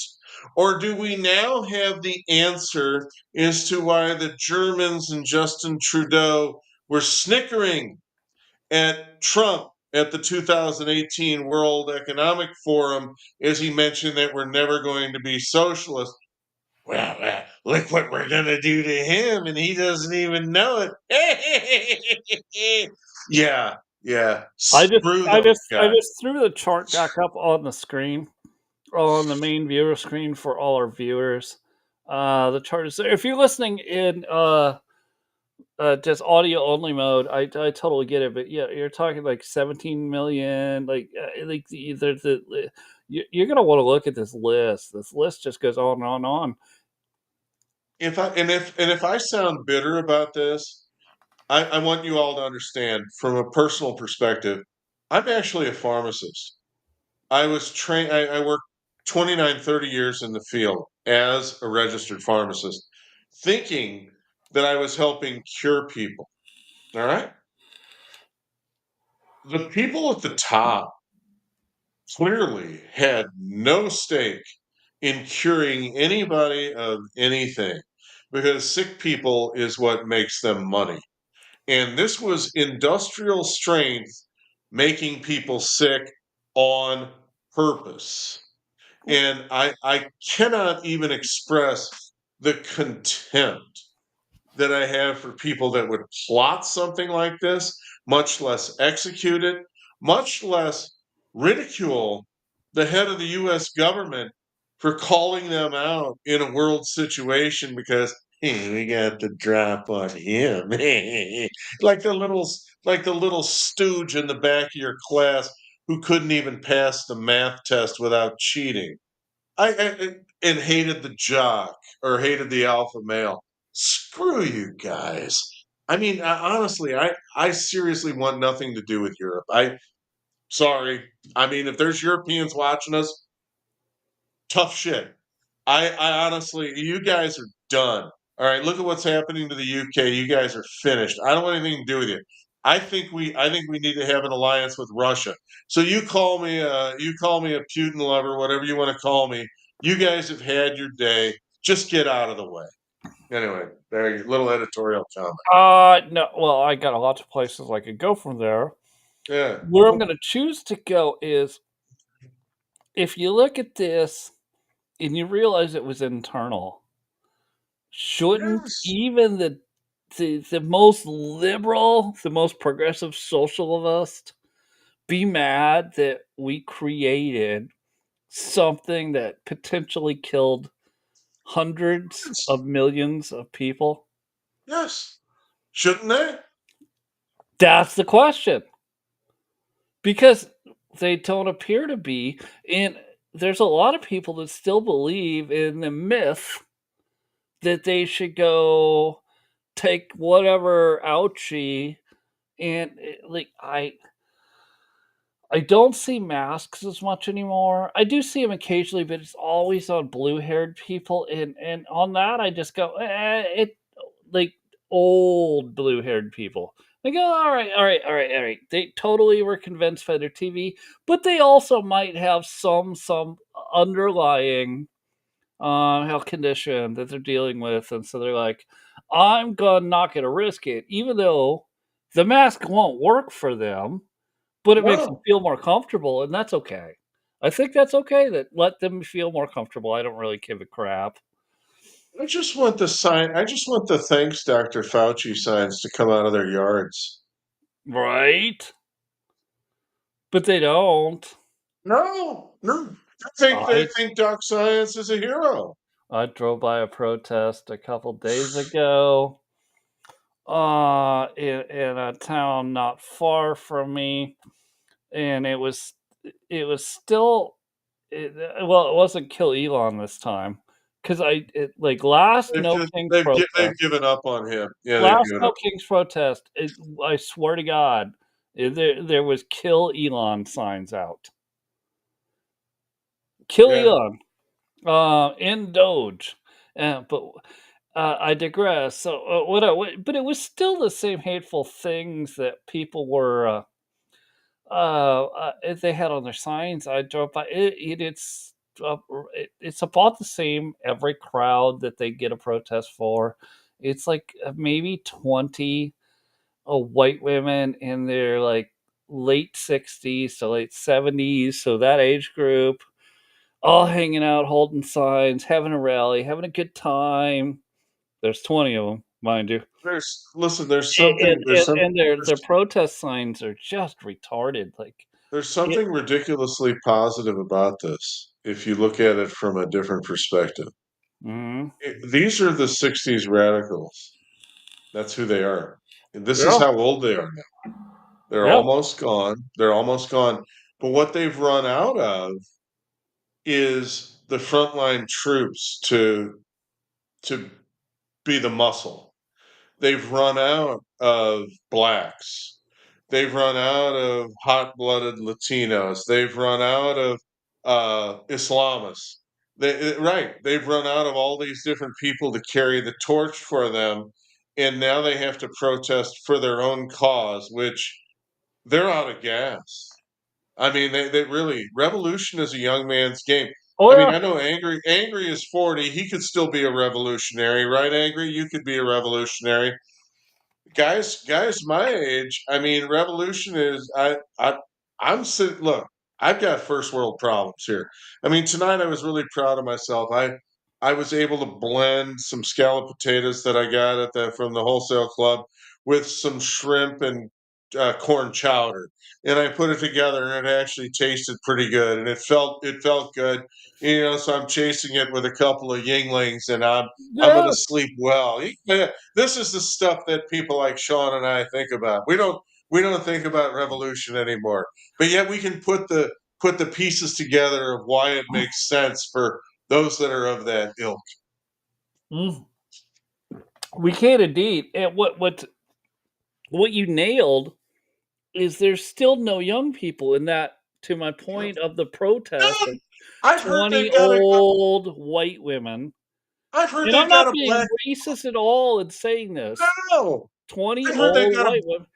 [SPEAKER 2] Or do we now have the answer as to why the Germans and Justin Trudeau were snickering at Trump at the 2018 World Economic Forum as he mentioned that we're never going to be socialist? Well, look what we're going to do to him, and he doesn't even know it. Yeah, yeah. Screw those
[SPEAKER 1] I
[SPEAKER 2] guys.
[SPEAKER 1] just threw the chart back up on the screen, on the main viewer screen for all our viewers. The chart is there. If you're listening in just audio only mode, I totally get it. But yeah, you're talking like 17 million. Like you're gonna want to look at this list. This list just goes on and on and on.
[SPEAKER 2] If I sound bitter about this, I want you all to understand from a personal perspective. I'm actually a pharmacist. I was trained, I worked 29, 30 years in the field as a registered pharmacist, thinking that I was helping cure people. All right. The people at the top clearly had no stake in curing anybody of anything because sick people is what makes them money. And this was industrial strength making people sick on purpose. And I cannot even express the contempt that I have for people that would plot something like this, much less execute it, much less ridicule the head of the US government for calling them out in a world situation because hey, we got the drop on him. Like the little stooge in the back of your class who couldn't even pass the math test without cheating. And hated the jock or hated the alpha male. Screw you guys. I mean, honestly, I seriously want nothing to do with Europe. Sorry. I mean, if there's Europeans watching us, tough shit. I honestly, you guys are done. All right, look at what's happening to the UK. You guys are finished. I don't want anything to do with you. I think we need to have an alliance with Russia. So you call me a Putin lover, whatever you want to call me. You guys have had your day. Just get out of the way. Anyway, there you little editorial comment.
[SPEAKER 1] No, well, I got a lot of places I could go from there.
[SPEAKER 2] Yeah.
[SPEAKER 1] Where I'm going to choose to go is, if you look at this and you realize it was internal, shouldn't
[SPEAKER 2] Yes.
[SPEAKER 1] even the most liberal, the most progressive socialist be mad that we created something that potentially killed hundreds
[SPEAKER 2] Yes.
[SPEAKER 1] of millions of people?
[SPEAKER 2] Yes. Shouldn't they?
[SPEAKER 1] That's the question. Because they don't appear to be. And there's a lot of people that still believe in the myth that they should go take whatever ouchie and like I don't see masks as much anymore. I do see them occasionally, but it's always on blue-haired people, and on that, I just go, it like old blue-haired people. They go, all right, all right, all right, all right. They totally were convinced by their TV, but they also might have some underlying health condition that they're dealing with, and so they're like, I'm gonna not gonna risk it, even though the mask won't work for them, but it makes them
[SPEAKER 2] No.
[SPEAKER 1] feel more comfortable, and that's okay. I think that's okay that let them feel more comfortable. I don't really give a crap.
[SPEAKER 2] I just want the sign. I just want the thanks, Dr. Fauci signs to come out of their yards.
[SPEAKER 1] Right? But they don't.
[SPEAKER 2] No, no. They
[SPEAKER 1] I
[SPEAKER 2] think Doc Science is a hero.
[SPEAKER 1] I drove by a protest a couple days ago, in a town not far from me, and it was still well, it wasn't kill Elon this time because like
[SPEAKER 2] They've given up on him. Yeah, they've
[SPEAKER 1] last
[SPEAKER 2] given
[SPEAKER 1] No
[SPEAKER 2] up.
[SPEAKER 1] Kings protest. I swear to God, there was kill Elon signs out. Kill
[SPEAKER 2] Yeah.
[SPEAKER 1] Elon, in Doge, but I digress. So but it was still the same hateful things that people were. They had on their signs. I drove by it's about the same every crowd that they get a protest for. It's like maybe 20 white women in their like late 60s to late 70s, so that age group, all hanging out, holding signs, having a rally, having a good time. There's 20 of them, mind you.
[SPEAKER 2] There's
[SPEAKER 1] And,
[SPEAKER 2] something
[SPEAKER 1] and, and their protest signs are just retarded. Like
[SPEAKER 2] there's
[SPEAKER 1] it,
[SPEAKER 2] something ridiculously positive about this if you look at it from a different perspective.
[SPEAKER 1] mhm.
[SPEAKER 2] These are the 60s radicals. That's who they are. And this is
[SPEAKER 1] Yeah,
[SPEAKER 2] how old they are now. They're
[SPEAKER 1] yeah.
[SPEAKER 2] almost gone. They're almost gone. But what they've run out of is the frontline troops to be the muscle. They've run out of blacks. They've run out of hot-blooded Latinos. They've run out of Islamists. Right. They've run out of all these different people to carry the torch for them, and now they have to protest for their own cause, which they're out of gas. I mean, they really revolution is a young man's game.
[SPEAKER 1] Oh
[SPEAKER 2] I mean,
[SPEAKER 1] yeah.
[SPEAKER 2] I know Angry is 40. He could still be a revolutionary, right? Angry, you could be a revolutionary. Guys my age, I mean, revolution is I'm sitting look, I've got first world problems here. I mean, tonight I was really proud of myself. I was able to blend some scalloped potatoes that I got at the from the wholesale club with some shrimp and corn chowder, and I put it together, and it actually tasted pretty good, and it felt good. So I'm chasing it with a couple of Yinglings, and I'm
[SPEAKER 1] Yeah.
[SPEAKER 2] gonna sleep well. This is the stuff that people like Shaun and I think about. We don't think about revolution anymore, but yet we can put the pieces together of why it makes sense for those that are of that ilk.
[SPEAKER 1] Mm. We can indeed. And what you nailed is there's still no young people in that. To my point of the protest of
[SPEAKER 2] None. I've heard
[SPEAKER 1] 20
[SPEAKER 2] they've got a.
[SPEAKER 1] old white women.
[SPEAKER 2] I've heard
[SPEAKER 1] And I'm
[SPEAKER 2] they've
[SPEAKER 1] not
[SPEAKER 2] got a
[SPEAKER 1] being
[SPEAKER 2] black.
[SPEAKER 1] racist at all in saying this.
[SPEAKER 2] No,
[SPEAKER 1] 20
[SPEAKER 2] I've heard they've
[SPEAKER 1] old
[SPEAKER 2] got a
[SPEAKER 1] white women.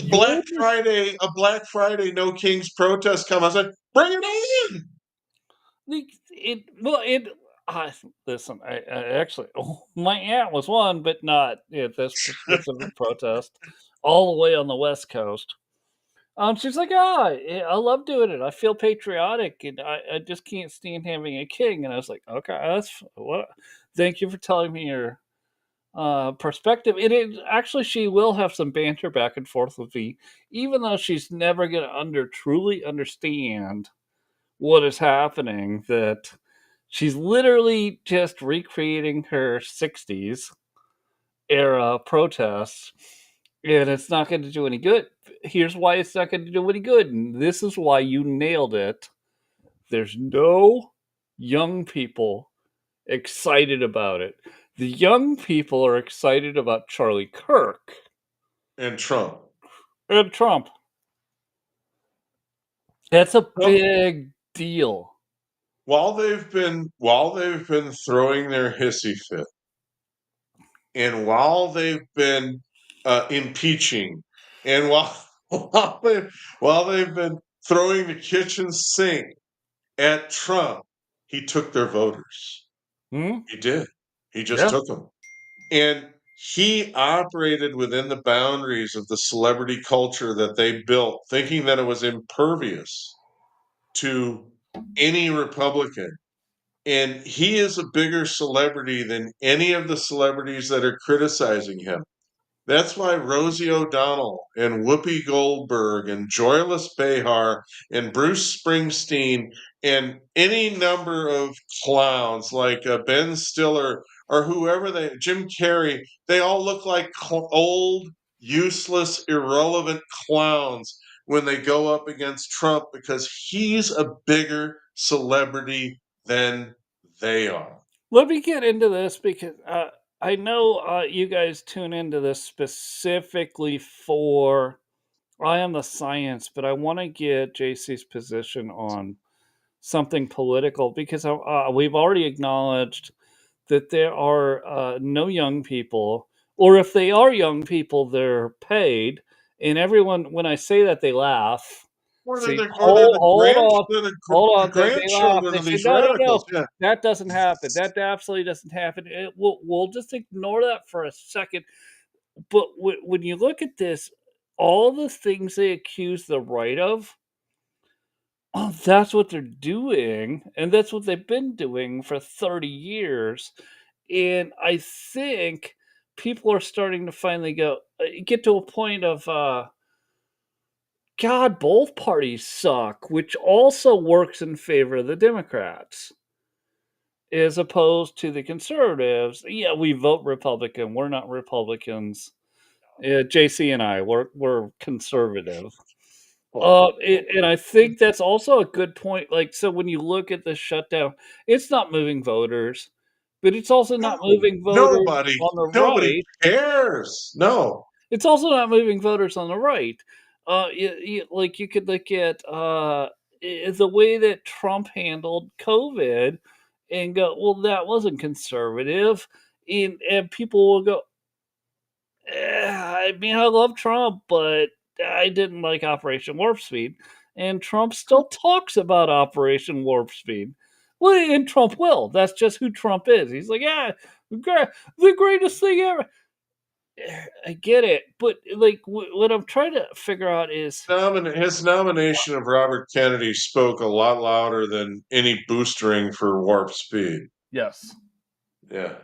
[SPEAKER 2] Black
[SPEAKER 1] You're
[SPEAKER 2] Friday, a Black Friday No Kings protest come. I said, bring it on.
[SPEAKER 1] like it well it I listen, I actually my aunt was one, but not at this specific protest, all the way on the West Coast. She's like, "Ah, I love doing it. I feel patriotic, and I just can't stand having a king." And I was like, "Okay, that's what. Thank you for telling me your perspective. Actually, she will have some banter back and forth with me, even though she's never going to truly understand what is happening. That she's literally just recreating her 60s era protests, and it's not going to do any good. Here's why it's not going to do any good, and this is why you nailed it. There's no young people excited about it. The young people are excited about Charlie Kirk
[SPEAKER 2] and Trump.
[SPEAKER 1] And Trump. That's a big deal.
[SPEAKER 2] While they've been throwing their hissy fit, and while they've been impeaching, and while they've been throwing the kitchen sink at Trump, he took their voters. He did. He just took them. And he operated within the boundaries of the celebrity culture that they built, thinking that it was impervious to any Republican. And he is a bigger celebrity than any of the celebrities that are criticizing him. That's why Rosie O'Donnell and Whoopi Goldberg and Joyless Behar and Bruce Springsteen and any number of clowns like Ben Stiller or Jim Carrey, they all look like old, useless, irrelevant clowns when they go up against Trump because he's a bigger celebrity than they are.
[SPEAKER 1] Let me get into this because I know you guys tune into this specifically for I Am the Science, but I want to get JC's position on something political because we've already acknowledged that there are no young people, or if they are young people, they're paid. And everyone, when I say that, they laugh. See, hold on, hold on. They laugh. They say, no.
[SPEAKER 2] Yeah.
[SPEAKER 1] That doesn't happen. That absolutely doesn't happen. We'll just ignore that for a second. But when you look at this, all the things they accuse the right of, that's what they're doing, and that's what they've been doing for 30 years. And I think people are starting to finally get to a point of God, both parties suck, which also works in favor of the Democrats as opposed to the conservatives. Yeah, we vote Republican. We're not Republicans. JC and I, we're conservative. And I think that's also a good point. Like, so when you look at the shutdown, it's not moving voters, but it's also not moving voters on the right.
[SPEAKER 2] Cares. No.
[SPEAKER 1] It's also not moving voters on the right. Like you could look at the way that Trump handled COVID and go, well, that wasn't conservative. And people will go, I mean, I love Trump, but I didn't like Operation Warp Speed. And Trump still talks about Operation Warp Speed. Well, and Trump will. That's just who Trump is. He's like, yeah, the greatest thing ever. I get it, but like what I'm trying to figure out is
[SPEAKER 2] his nomination of Robert Kennedy spoke a lot louder than any boostering for Warp Speed.
[SPEAKER 1] Yes.
[SPEAKER 2] Yeah.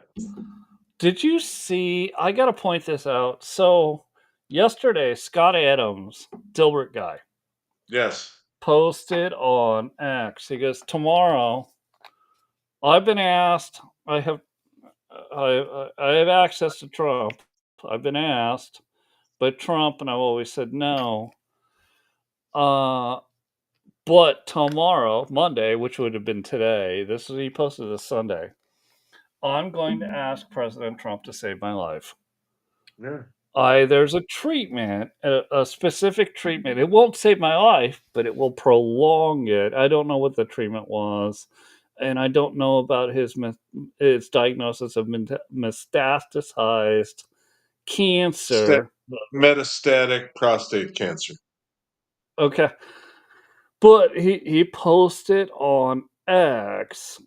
[SPEAKER 1] Did you see? I got to point this out. So yesterday, Scott Adams, Dilbert guy,
[SPEAKER 2] yes,
[SPEAKER 1] posted on X. He goes, tomorrow. I've been asked. I have access to Trump. I've been asked by Trump, and I've always said no. But tomorrow, Monday, which would have been today, he posted this Sunday. I'm going to ask President Trump to save my life.
[SPEAKER 2] Yeah.
[SPEAKER 1] There's a treatment, a specific treatment. It won't save my life, but it will prolong it. I don't know what the treatment was, and I don't know about his diagnosis of metastasized cancer.
[SPEAKER 2] Metastatic prostate cancer.
[SPEAKER 1] Okay. But he posted on X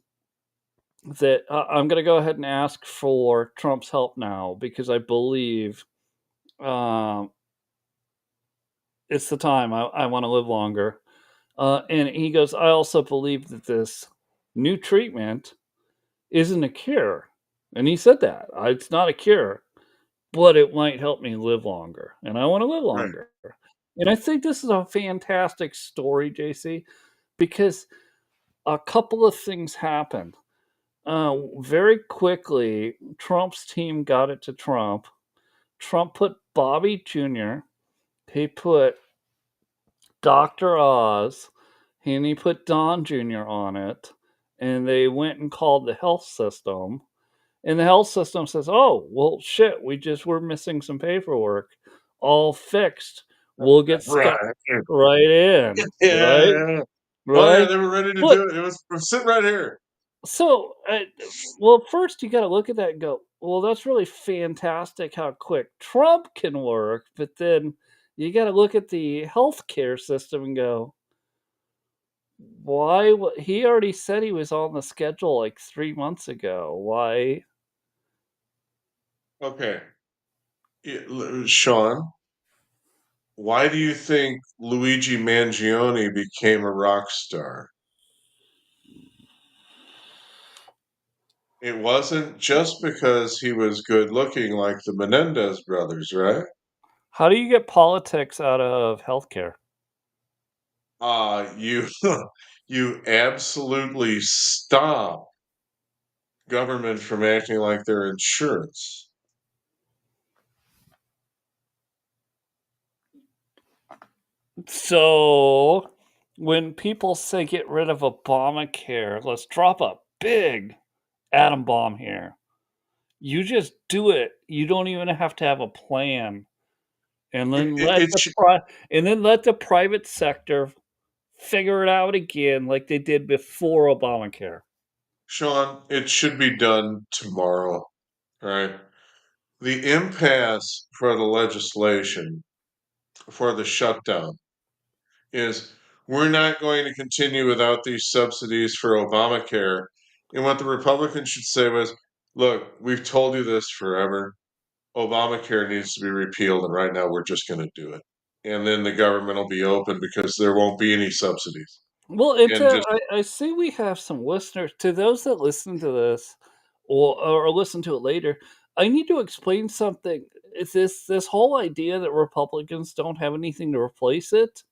[SPEAKER 1] that I'm going to go ahead and ask for Trump's help now because I believe it's the time. I want to live longer. And he goes, I also believe that this new treatment isn't a cure. And he said that it's not a cure, but it might help me live longer, and I want to live
[SPEAKER 2] Right.
[SPEAKER 1] longer. And I think this is a fantastic story, JC, because a couple of things happened. Very quickly, Trump's team got it to Trump. Trump put Bobby Jr., he put Dr. Oz, and he put Don Jr. on it, and they went and called the health system. And the health system says, "Oh, well, shit, we're missing some paperwork. All fixed. We'll get Scott
[SPEAKER 2] Right.
[SPEAKER 1] right in." Right?
[SPEAKER 2] Yeah. Oh yeah,
[SPEAKER 1] Right?
[SPEAKER 2] they were ready to
[SPEAKER 1] But
[SPEAKER 2] do it. It was sitting right here.
[SPEAKER 1] so, well, first you got to look at that and go, well, that's really fantastic how quick Trump can work. But then you got to look at the healthcare system and go, why? He already said he was on the schedule like 3 months ago. Why?
[SPEAKER 2] Okay, Shaun, why do you think Luigi Mangione became a rock star? It wasn't just because he was good looking like the Menendez brothers, right?
[SPEAKER 1] How do you get politics out of healthcare?
[SPEAKER 2] You you absolutely stop government from acting like their insurance.
[SPEAKER 1] So, when people say get rid of Obamacare, let's drop a big atom bomb here. You just do it. You don't even have to have a plan, and
[SPEAKER 2] It,
[SPEAKER 1] then
[SPEAKER 2] it,
[SPEAKER 1] let
[SPEAKER 2] it
[SPEAKER 1] the
[SPEAKER 2] should,
[SPEAKER 1] private sector figure it out again, like they did before Obamacare.
[SPEAKER 2] Shaun, it should be done tomorrow, right? The impasse for the legislation for the shutdown is we're not going to continue without these subsidies for Obamacare. And what the Republicans should say was, look, we've told you this forever. Obamacare needs to be repealed, and right now we're just going to do it. And then the government will be open because there won't be any subsidies.
[SPEAKER 1] Well,
[SPEAKER 2] And just,
[SPEAKER 1] I see we have some listeners. To those that listen to this or listen to it later, I need to explain something. Is this whole idea that Republicans don't have anything to replace it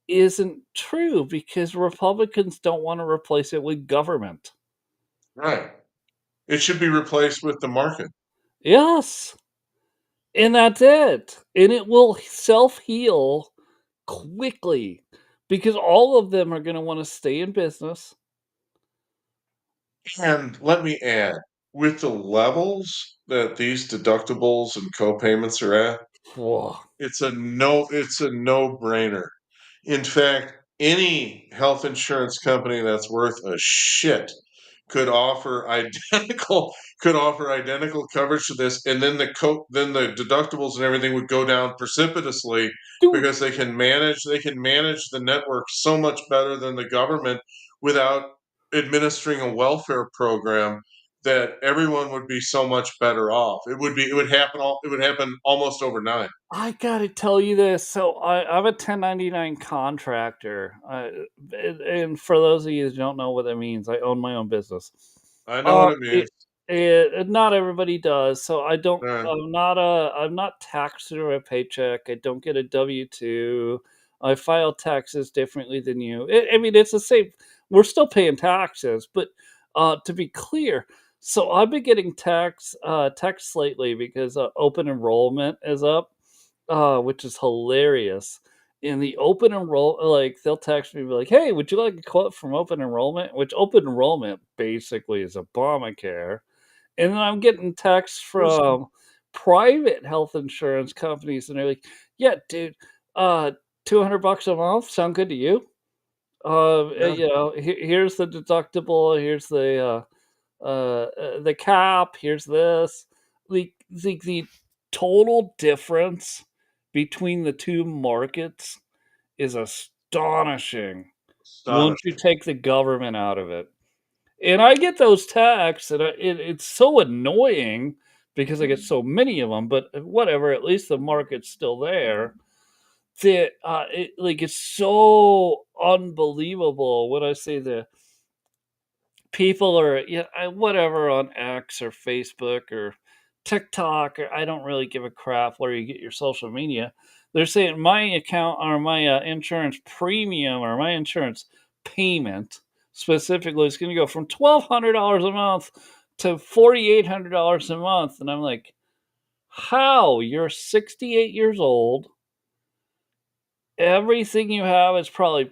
[SPEAKER 1] isn't true because Republicans don't want to replace it with government.
[SPEAKER 2] right. It should be replaced with the market.
[SPEAKER 1] Yes. And that's it. And it will self heal quickly because all of them are going to want to stay in business.
[SPEAKER 2] And let me add, with the levels that these deductibles and co-payments are at,
[SPEAKER 1] Whoa.
[SPEAKER 2] it's a no-brainer. In fact, any health insurance company that's worth a shit could offer identical coverage to this, and then then the deductibles and everything would go down precipitously
[SPEAKER 1] Dude,
[SPEAKER 2] because they can manage the network so much better than the government without administering a welfare program that everyone would be so much better off. It would happen almost overnight.
[SPEAKER 1] I gotta tell you this. So I'm a 1099 contractor, and for those of you who don't know what that means, I own my own business.
[SPEAKER 2] I know what it
[SPEAKER 1] It,
[SPEAKER 2] means.
[SPEAKER 1] not everybody does. So I don't.
[SPEAKER 2] Uh,
[SPEAKER 1] I'm not taxed through a paycheck. I don't get a W-2. I file taxes differently than you. I mean, it's the same. We're still paying taxes, but to be clear, so I've been getting texts lately because open enrollment is up, which is hilarious. In the open enroll, like they'll text me be like, "Hey, would you like a quote from open enrollment?" Which open enrollment basically is Obamacare. And then I'm getting texts from private health insurance companies, and they're like, "Yeah, dude, uh, $200 a month sound good to you?
[SPEAKER 2] yeah,
[SPEAKER 1] Here's the deductible. Here's the cap. Here's this." The total difference between the two markets is astonishing once you
[SPEAKER 2] astonishing.
[SPEAKER 1] take the government out of it. And I get those texts, and it's so annoying because I get so many of them. But whatever, at least the market's still there. That it's so unbelievable when I say the people are whatever on X or Facebook or TikTok, or I don't really give a crap where you get your social media. They're saying my account or my insurance premium or my insurance payment specifically is going to go from $1,200 a month to $4,800 a month, and I'm like, how? You're 68 years old. Everything you have is probably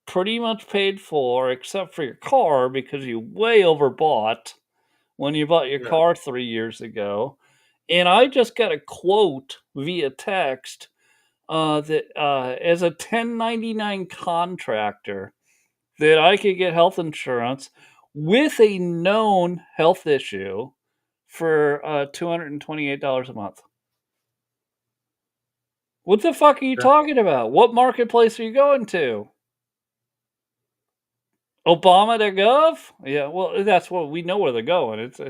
[SPEAKER 1] pretty much paid for, except for your car because you way overbought when you bought your
[SPEAKER 2] Yeah.
[SPEAKER 1] car 3 years ago. And I just got a quote via text that as a 1099 contractor that I could get health insurance with a known health issue for $228 a month. What the fuck are you talking about? What marketplace are you going to? Obama.gov? Yeah, well, that's what we know where they're going. It's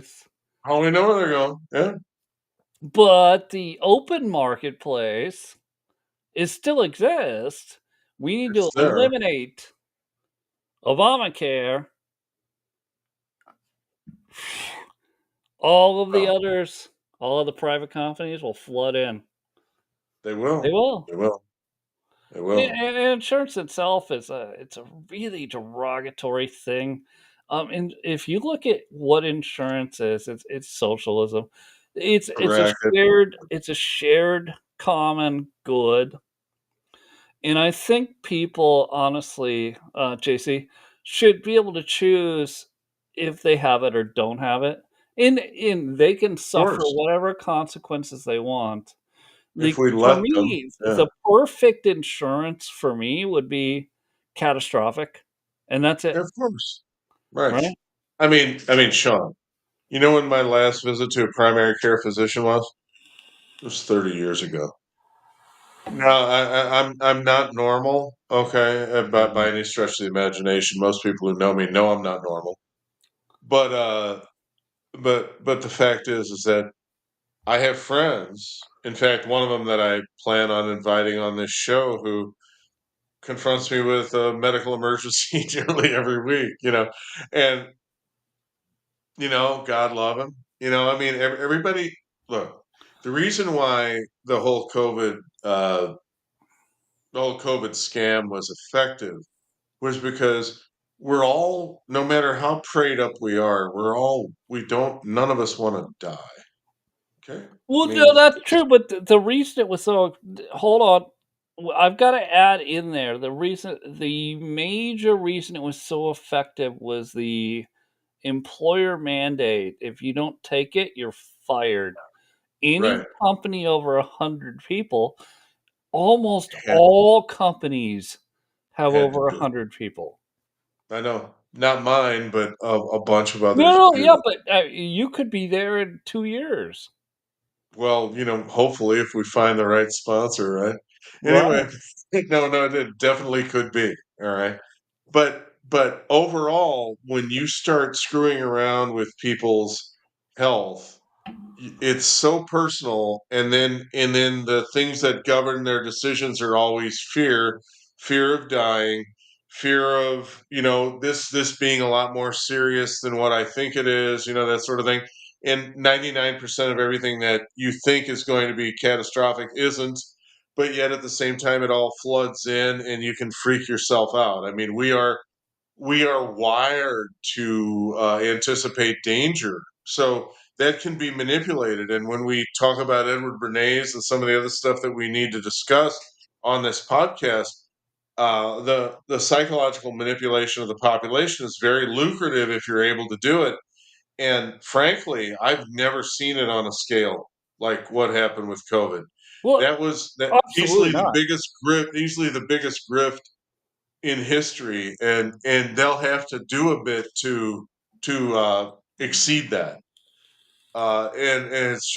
[SPEAKER 2] Oh, we know where they're going. Yeah.
[SPEAKER 1] But the open marketplace it still exists. We need to
[SPEAKER 2] It's there.
[SPEAKER 1] eliminate Obamacare. All of the
[SPEAKER 2] Well,
[SPEAKER 1] others, all of the private companies will flood in.
[SPEAKER 2] they
[SPEAKER 1] They
[SPEAKER 2] will.
[SPEAKER 1] will.
[SPEAKER 2] They will. They will.
[SPEAKER 1] And insurance itself is a really derogatory thing. And if you look at what insurance is, it's socialism.
[SPEAKER 2] Correct.
[SPEAKER 1] It's a shared common good. And I think people honestly, JC, should be able to choose if they have it or don't have it. And they can
[SPEAKER 2] Of
[SPEAKER 1] suffer
[SPEAKER 2] course.
[SPEAKER 1] whatever consequences they want.
[SPEAKER 2] If
[SPEAKER 1] The
[SPEAKER 2] we
[SPEAKER 1] For
[SPEAKER 2] let them.
[SPEAKER 1] me,
[SPEAKER 2] Yeah.
[SPEAKER 1] the perfect insurance for me would be catastrophic, and that's it,
[SPEAKER 2] Of course. Right.
[SPEAKER 1] right?
[SPEAKER 2] I mean, Shaun, you know when my last visit to a primary care physician was? It was 30 years ago. No, I'm not normal, okay, by any stretch of the imagination. Most people who know me know I'm not normal. But but the fact is that I have friends. In fact, one of them that I plan on inviting on this show who confronts me with a medical emergency nearly every week, and God love him. I mean, everybody. Look, the reason why the whole COVID scam was effective was because we're all, no matter how prayed up we are, none of us want to die. Okay, I
[SPEAKER 1] Well, no,
[SPEAKER 2] mean,
[SPEAKER 1] that's true, but the reason it was so hold on. I've gotta add in there, the major reason it was so effective was the employer mandate. If you don't take it, you're fired. Any
[SPEAKER 2] right?
[SPEAKER 1] company over 100 people, almost
[SPEAKER 2] Had
[SPEAKER 1] all companies have
[SPEAKER 2] had to
[SPEAKER 1] over
[SPEAKER 2] do it.
[SPEAKER 1] 100 people.
[SPEAKER 2] I know, not mine, but a bunch of
[SPEAKER 1] No,
[SPEAKER 2] others
[SPEAKER 1] no, yeah,
[SPEAKER 2] do.
[SPEAKER 1] but, you could be there in 2 years.
[SPEAKER 2] Well, hopefully, if we find the right sponsor, right?
[SPEAKER 1] Right.
[SPEAKER 2] Anyway, no, it definitely could be. All right. But overall, when you start screwing around with people's health, it's so personal, and then the things that govern their decisions are always fear of dying, fear of this being a lot more serious than what I think it is, that sort of thing. And 99% of everything that you think is going to be catastrophic isn't, but yet at the same time it all floods in and you can freak yourself out. I mean, we are wired to anticipate danger. So that can be manipulated. And when we talk about Edward Bernays and some of the other stuff that we need to discuss on this podcast, the psychological manipulation of the population is very lucrative if you're able to do it. And frankly, I've never seen it on a scale like what happened with COVID.
[SPEAKER 1] Well,
[SPEAKER 2] That was that
[SPEAKER 1] absolutely not.
[SPEAKER 2] easily the biggest grift in history, and they'll have to do a bit to exceed that. And it's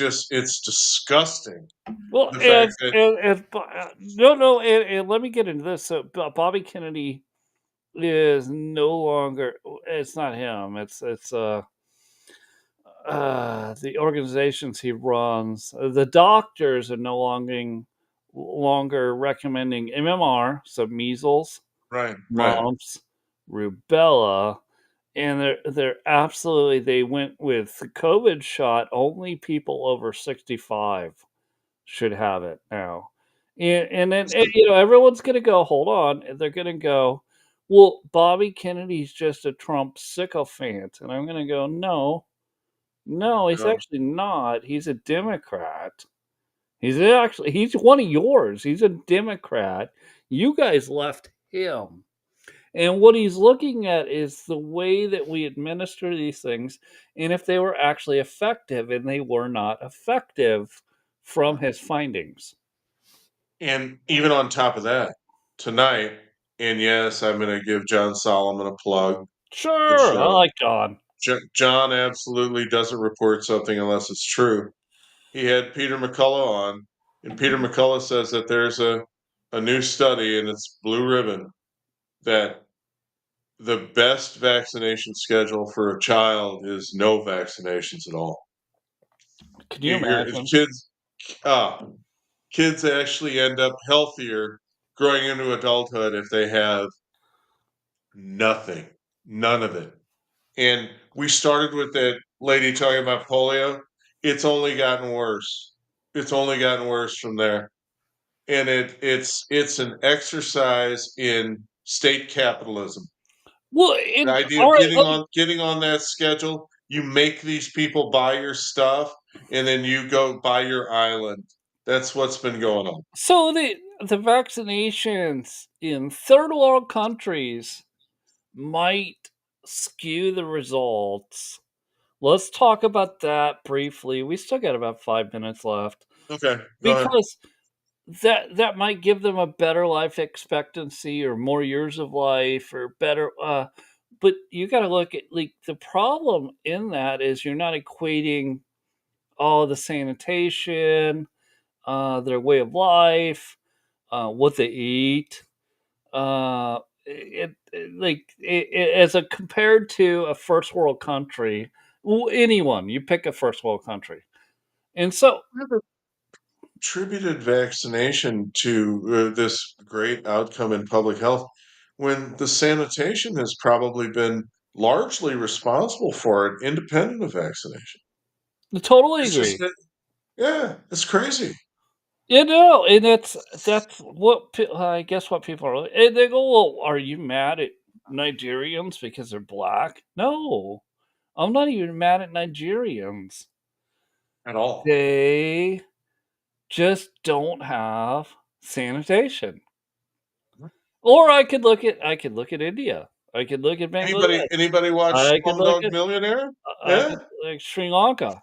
[SPEAKER 2] disgusting
[SPEAKER 1] Well,
[SPEAKER 2] the fact that
[SPEAKER 1] no, no, and let me get into this. So, Bobby Kennedy is no longer. It's not him. It's the organizations he runs. The doctors are no longer recommending MMR, so measles,
[SPEAKER 2] right,
[SPEAKER 1] mumps, rubella, and they're absolutely they went with the COVID shot, only people over 65 should have it now. And then, everyone's gonna go, "Hold on," and they're gonna go, "Well, Bobby Kennedy's just a Trump sycophant," and I'm gonna go, "No, no, he's
[SPEAKER 2] No.
[SPEAKER 1] actually not. He's a Democrat. He's one of yours. He's a Democrat. You guys left him." And what he's looking at is the way that we administer these things and if they were actually effective, and they were not effective from his findings.
[SPEAKER 2] And even on top of that, tonight, and yes, I'm going to give John Solomon a plug. Good
[SPEAKER 1] Sure, I
[SPEAKER 2] show.
[SPEAKER 1] like John.
[SPEAKER 2] John absolutely doesn't report something unless it's true. He had Peter McCullough on, and Peter McCullough says that there's a new study, and it's blue ribbon, that the best vaccination schedule for a child is no vaccinations at all.
[SPEAKER 1] Can you imagine?
[SPEAKER 2] Uh, kids actually end up healthier growing into adulthood if they have nothing, none of it. And we started with that lady talking about polio. It's only gotten worse. It's only gotten worse from there. And it's an exercise in state capitalism.
[SPEAKER 1] Well,
[SPEAKER 2] The
[SPEAKER 1] and
[SPEAKER 2] idea
[SPEAKER 1] all
[SPEAKER 2] of
[SPEAKER 1] right,
[SPEAKER 2] getting on that schedule, you make these people buy your stuff, and then you go buy your island. That's what's been going on.
[SPEAKER 1] so the vaccinations in third world countries might skew the results. Let's talk about that briefly. We still got about 5 minutes left
[SPEAKER 2] Okay, go ahead.
[SPEAKER 1] because that might give them a better life expectancy or more years of life or better but you got to look at like the problem in that is you're not equating all the sanitation, their way of life, what they eat, as a compared to a first world country, anyone you pick a first world country, and so
[SPEAKER 2] Attributed vaccination to this great outcome in public health when the sanitation has probably been largely responsible for it, independent of vaccination.
[SPEAKER 1] I totally
[SPEAKER 2] It's just
[SPEAKER 1] agree.
[SPEAKER 2] that, yeah, it's crazy.
[SPEAKER 1] And that's what I guess what people are. And they go, "Well, are you mad at Nigerians because they're black?" No, I'm not even mad at Nigerians.
[SPEAKER 2] At all.
[SPEAKER 1] They just don't have sanitation. Or I could look at India. I could look at
[SPEAKER 2] Anybody
[SPEAKER 1] Bangladesh.
[SPEAKER 2] anybody watch
[SPEAKER 1] I could look
[SPEAKER 2] Slumdog
[SPEAKER 1] at
[SPEAKER 2] Millionaire?
[SPEAKER 1] I
[SPEAKER 2] Yeah.
[SPEAKER 1] could like Sri Lanka.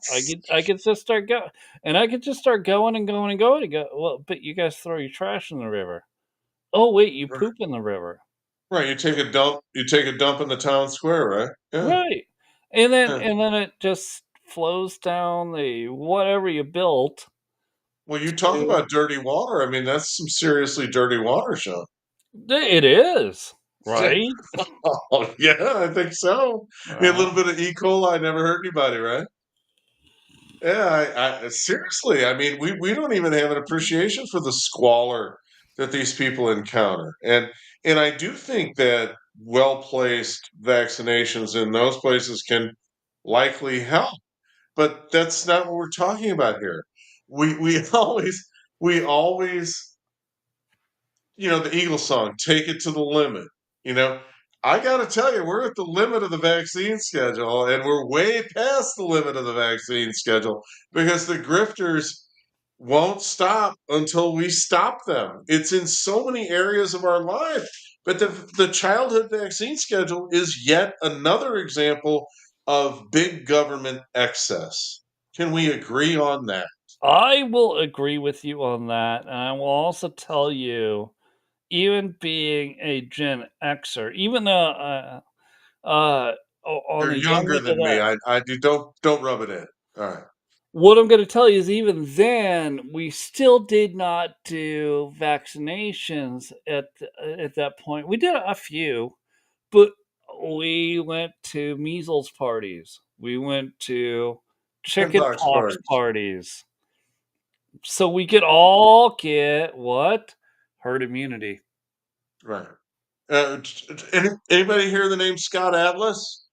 [SPEAKER 1] I could just start going, and I could just start going and going and going and go. Well, but you guys throw your trash in the river. Oh wait, you
[SPEAKER 2] Right.
[SPEAKER 1] poop in the river.
[SPEAKER 2] Right, you take a dump in the town square, right? Yeah.
[SPEAKER 1] Right. And then
[SPEAKER 2] Yeah.
[SPEAKER 1] and then it just flows down the whatever you built
[SPEAKER 2] Well, you talk
[SPEAKER 1] to
[SPEAKER 2] about dirty water. I mean, that's some seriously dirty water, Sean.
[SPEAKER 1] it is, right?
[SPEAKER 2] Oh, yeah, I think so. Yeah, a little bit of E. coli never hurt anybody, right? Yeah, seriously, I mean, we don't even have an appreciation for the squalor that these people encounter. And I do think that well-placed vaccinations in those places can likely help, but that's not what we're talking about here. We we always the Eagles song, "Take It to the Limit." You know, I got to tell you, we're at the limit of the vaccine schedule, and we're way past the limit of the vaccine schedule because the grifters won't stop until we stop them. It's in so many areas of our life. But the childhood vaccine schedule is yet another example of big government excess. Can we agree on that?
[SPEAKER 1] I will agree with you on that, and I will also tell you, even being a Gen Xer, even though on
[SPEAKER 2] You're
[SPEAKER 1] the young
[SPEAKER 2] younger
[SPEAKER 1] end of
[SPEAKER 2] than me.
[SPEAKER 1] that,
[SPEAKER 2] I do don't rub it in. All right.
[SPEAKER 1] what I'm going to tell you is even then we still did not do vaccinations at that point. We did a few, but we went to measles parties. We went to chicken
[SPEAKER 2] Inbox
[SPEAKER 1] pox
[SPEAKER 2] parties.
[SPEAKER 1] parties. So we could all get what? Herd immunity.
[SPEAKER 2] Right. Anybody hear the name Scott Atlas?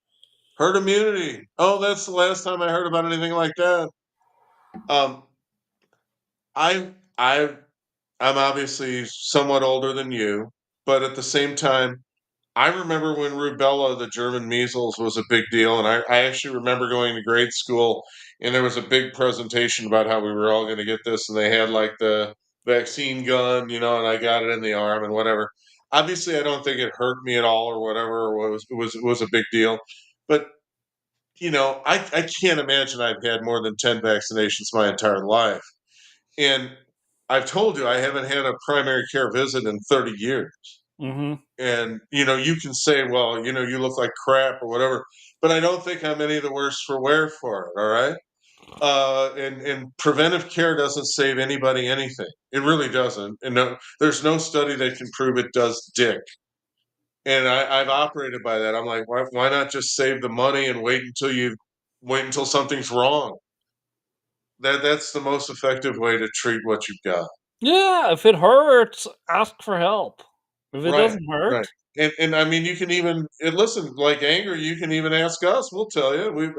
[SPEAKER 2] Herd immunity. Oh, that's the last time I heard about anything like that. I'm obviously somewhat older than you, but at the same time, I remember when rubella, the German measles, was a big deal, and I actually remember going to grade school, and there was a big presentation about how we were all going to get this, and they had like the vaccine gun, and I got it in the arm and whatever. Obviously, I don't think it hurt me at all or whatever. Or it was a big deal, but I can't imagine I've had more than 10 vaccinations my entire life, and I've told you I haven't had a primary care visit in 30 years.
[SPEAKER 1] Mm-hmm.
[SPEAKER 2] And you can say, well, you look like crap or whatever, but I don't think I'm any the worse for wear for it. All right. And preventive care doesn't save anybody anything. It really doesn't. And there's no study that can prove it does dick. And I've operated by that. I'm like, why not just save the money and wait until something's wrong? That's the most effective way to treat what you've got.
[SPEAKER 1] Yeah, if it hurts, ask for help. If it
[SPEAKER 2] Right,
[SPEAKER 1] doesn't hurt,
[SPEAKER 2] right. And I mean, you can even listen, like anger, you can even ask us. We'll tell you.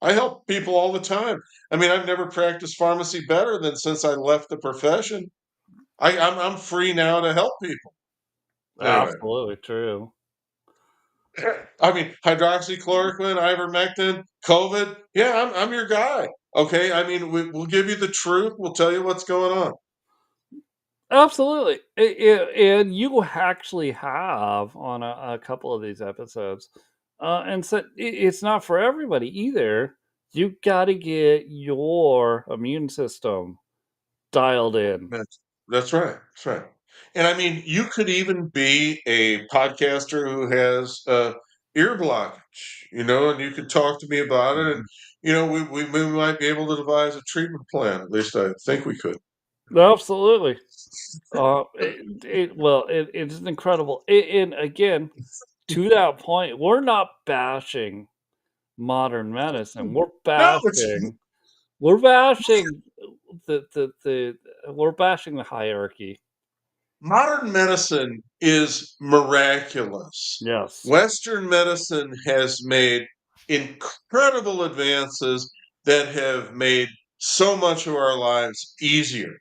[SPEAKER 2] I help people all the time. I mean, I've never practiced pharmacy better than since I left the profession. I'm free now to help people. Anyway,
[SPEAKER 1] absolutely true.
[SPEAKER 2] I mean, hydroxychloroquine, ivermectin, COVID. Yeah, I'm your guy. Okay, I mean, we'll give you the truth. We'll tell you what's going on.
[SPEAKER 1] Absolutely. And you actually have on a couple of these episodes, and so it's not for everybody either. You got to get your immune system dialed in.
[SPEAKER 2] That's right. That's right. And I mean, you could even be a podcaster who has ear blockage, and you could talk to me about it, and we might be able to devise a treatment plan. At least I think we could.
[SPEAKER 1] Absolutely. It's incredible. And again, to that point, we're not bashing modern medicine. We're
[SPEAKER 2] No,
[SPEAKER 1] bashing we're bashing we're bashing the hierarchy.
[SPEAKER 2] modern medicine is miraculous.
[SPEAKER 1] Yes.
[SPEAKER 2] Western medicine has made incredible advances that have made so much of our lives easier.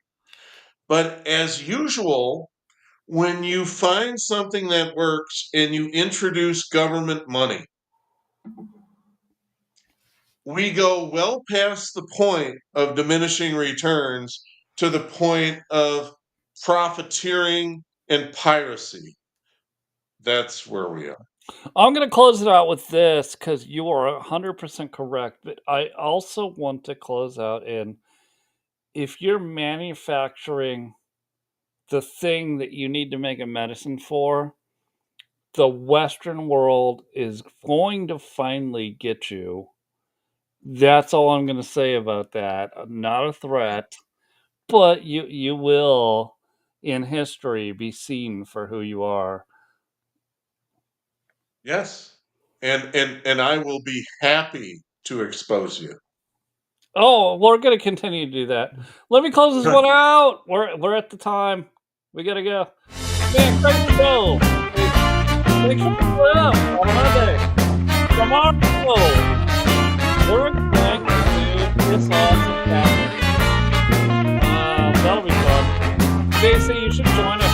[SPEAKER 2] But as usual, when you find something that works and you introduce government money, we go well past the point of diminishing returns to the point of profiteering and piracy. That's where we are.
[SPEAKER 1] I'm going to close it out with this because you are 100% correct. But I also want to close out in if you're manufacturing the thing that you need to make a medicine for, the Western world is going to finally get you. That's all I'm going to say about that. Not a threat, but you will in history be seen for who you are.
[SPEAKER 2] Yes. And I will be happy to expose you.
[SPEAKER 1] Oh, we're going to continue to do that. Let me close this one out. We're at the time. We got to go. Man, crazy show. Thanks for pulling up on Monday. Tomorrow, we're going to do this awesome town. That'll be fun. Casey, you should join us.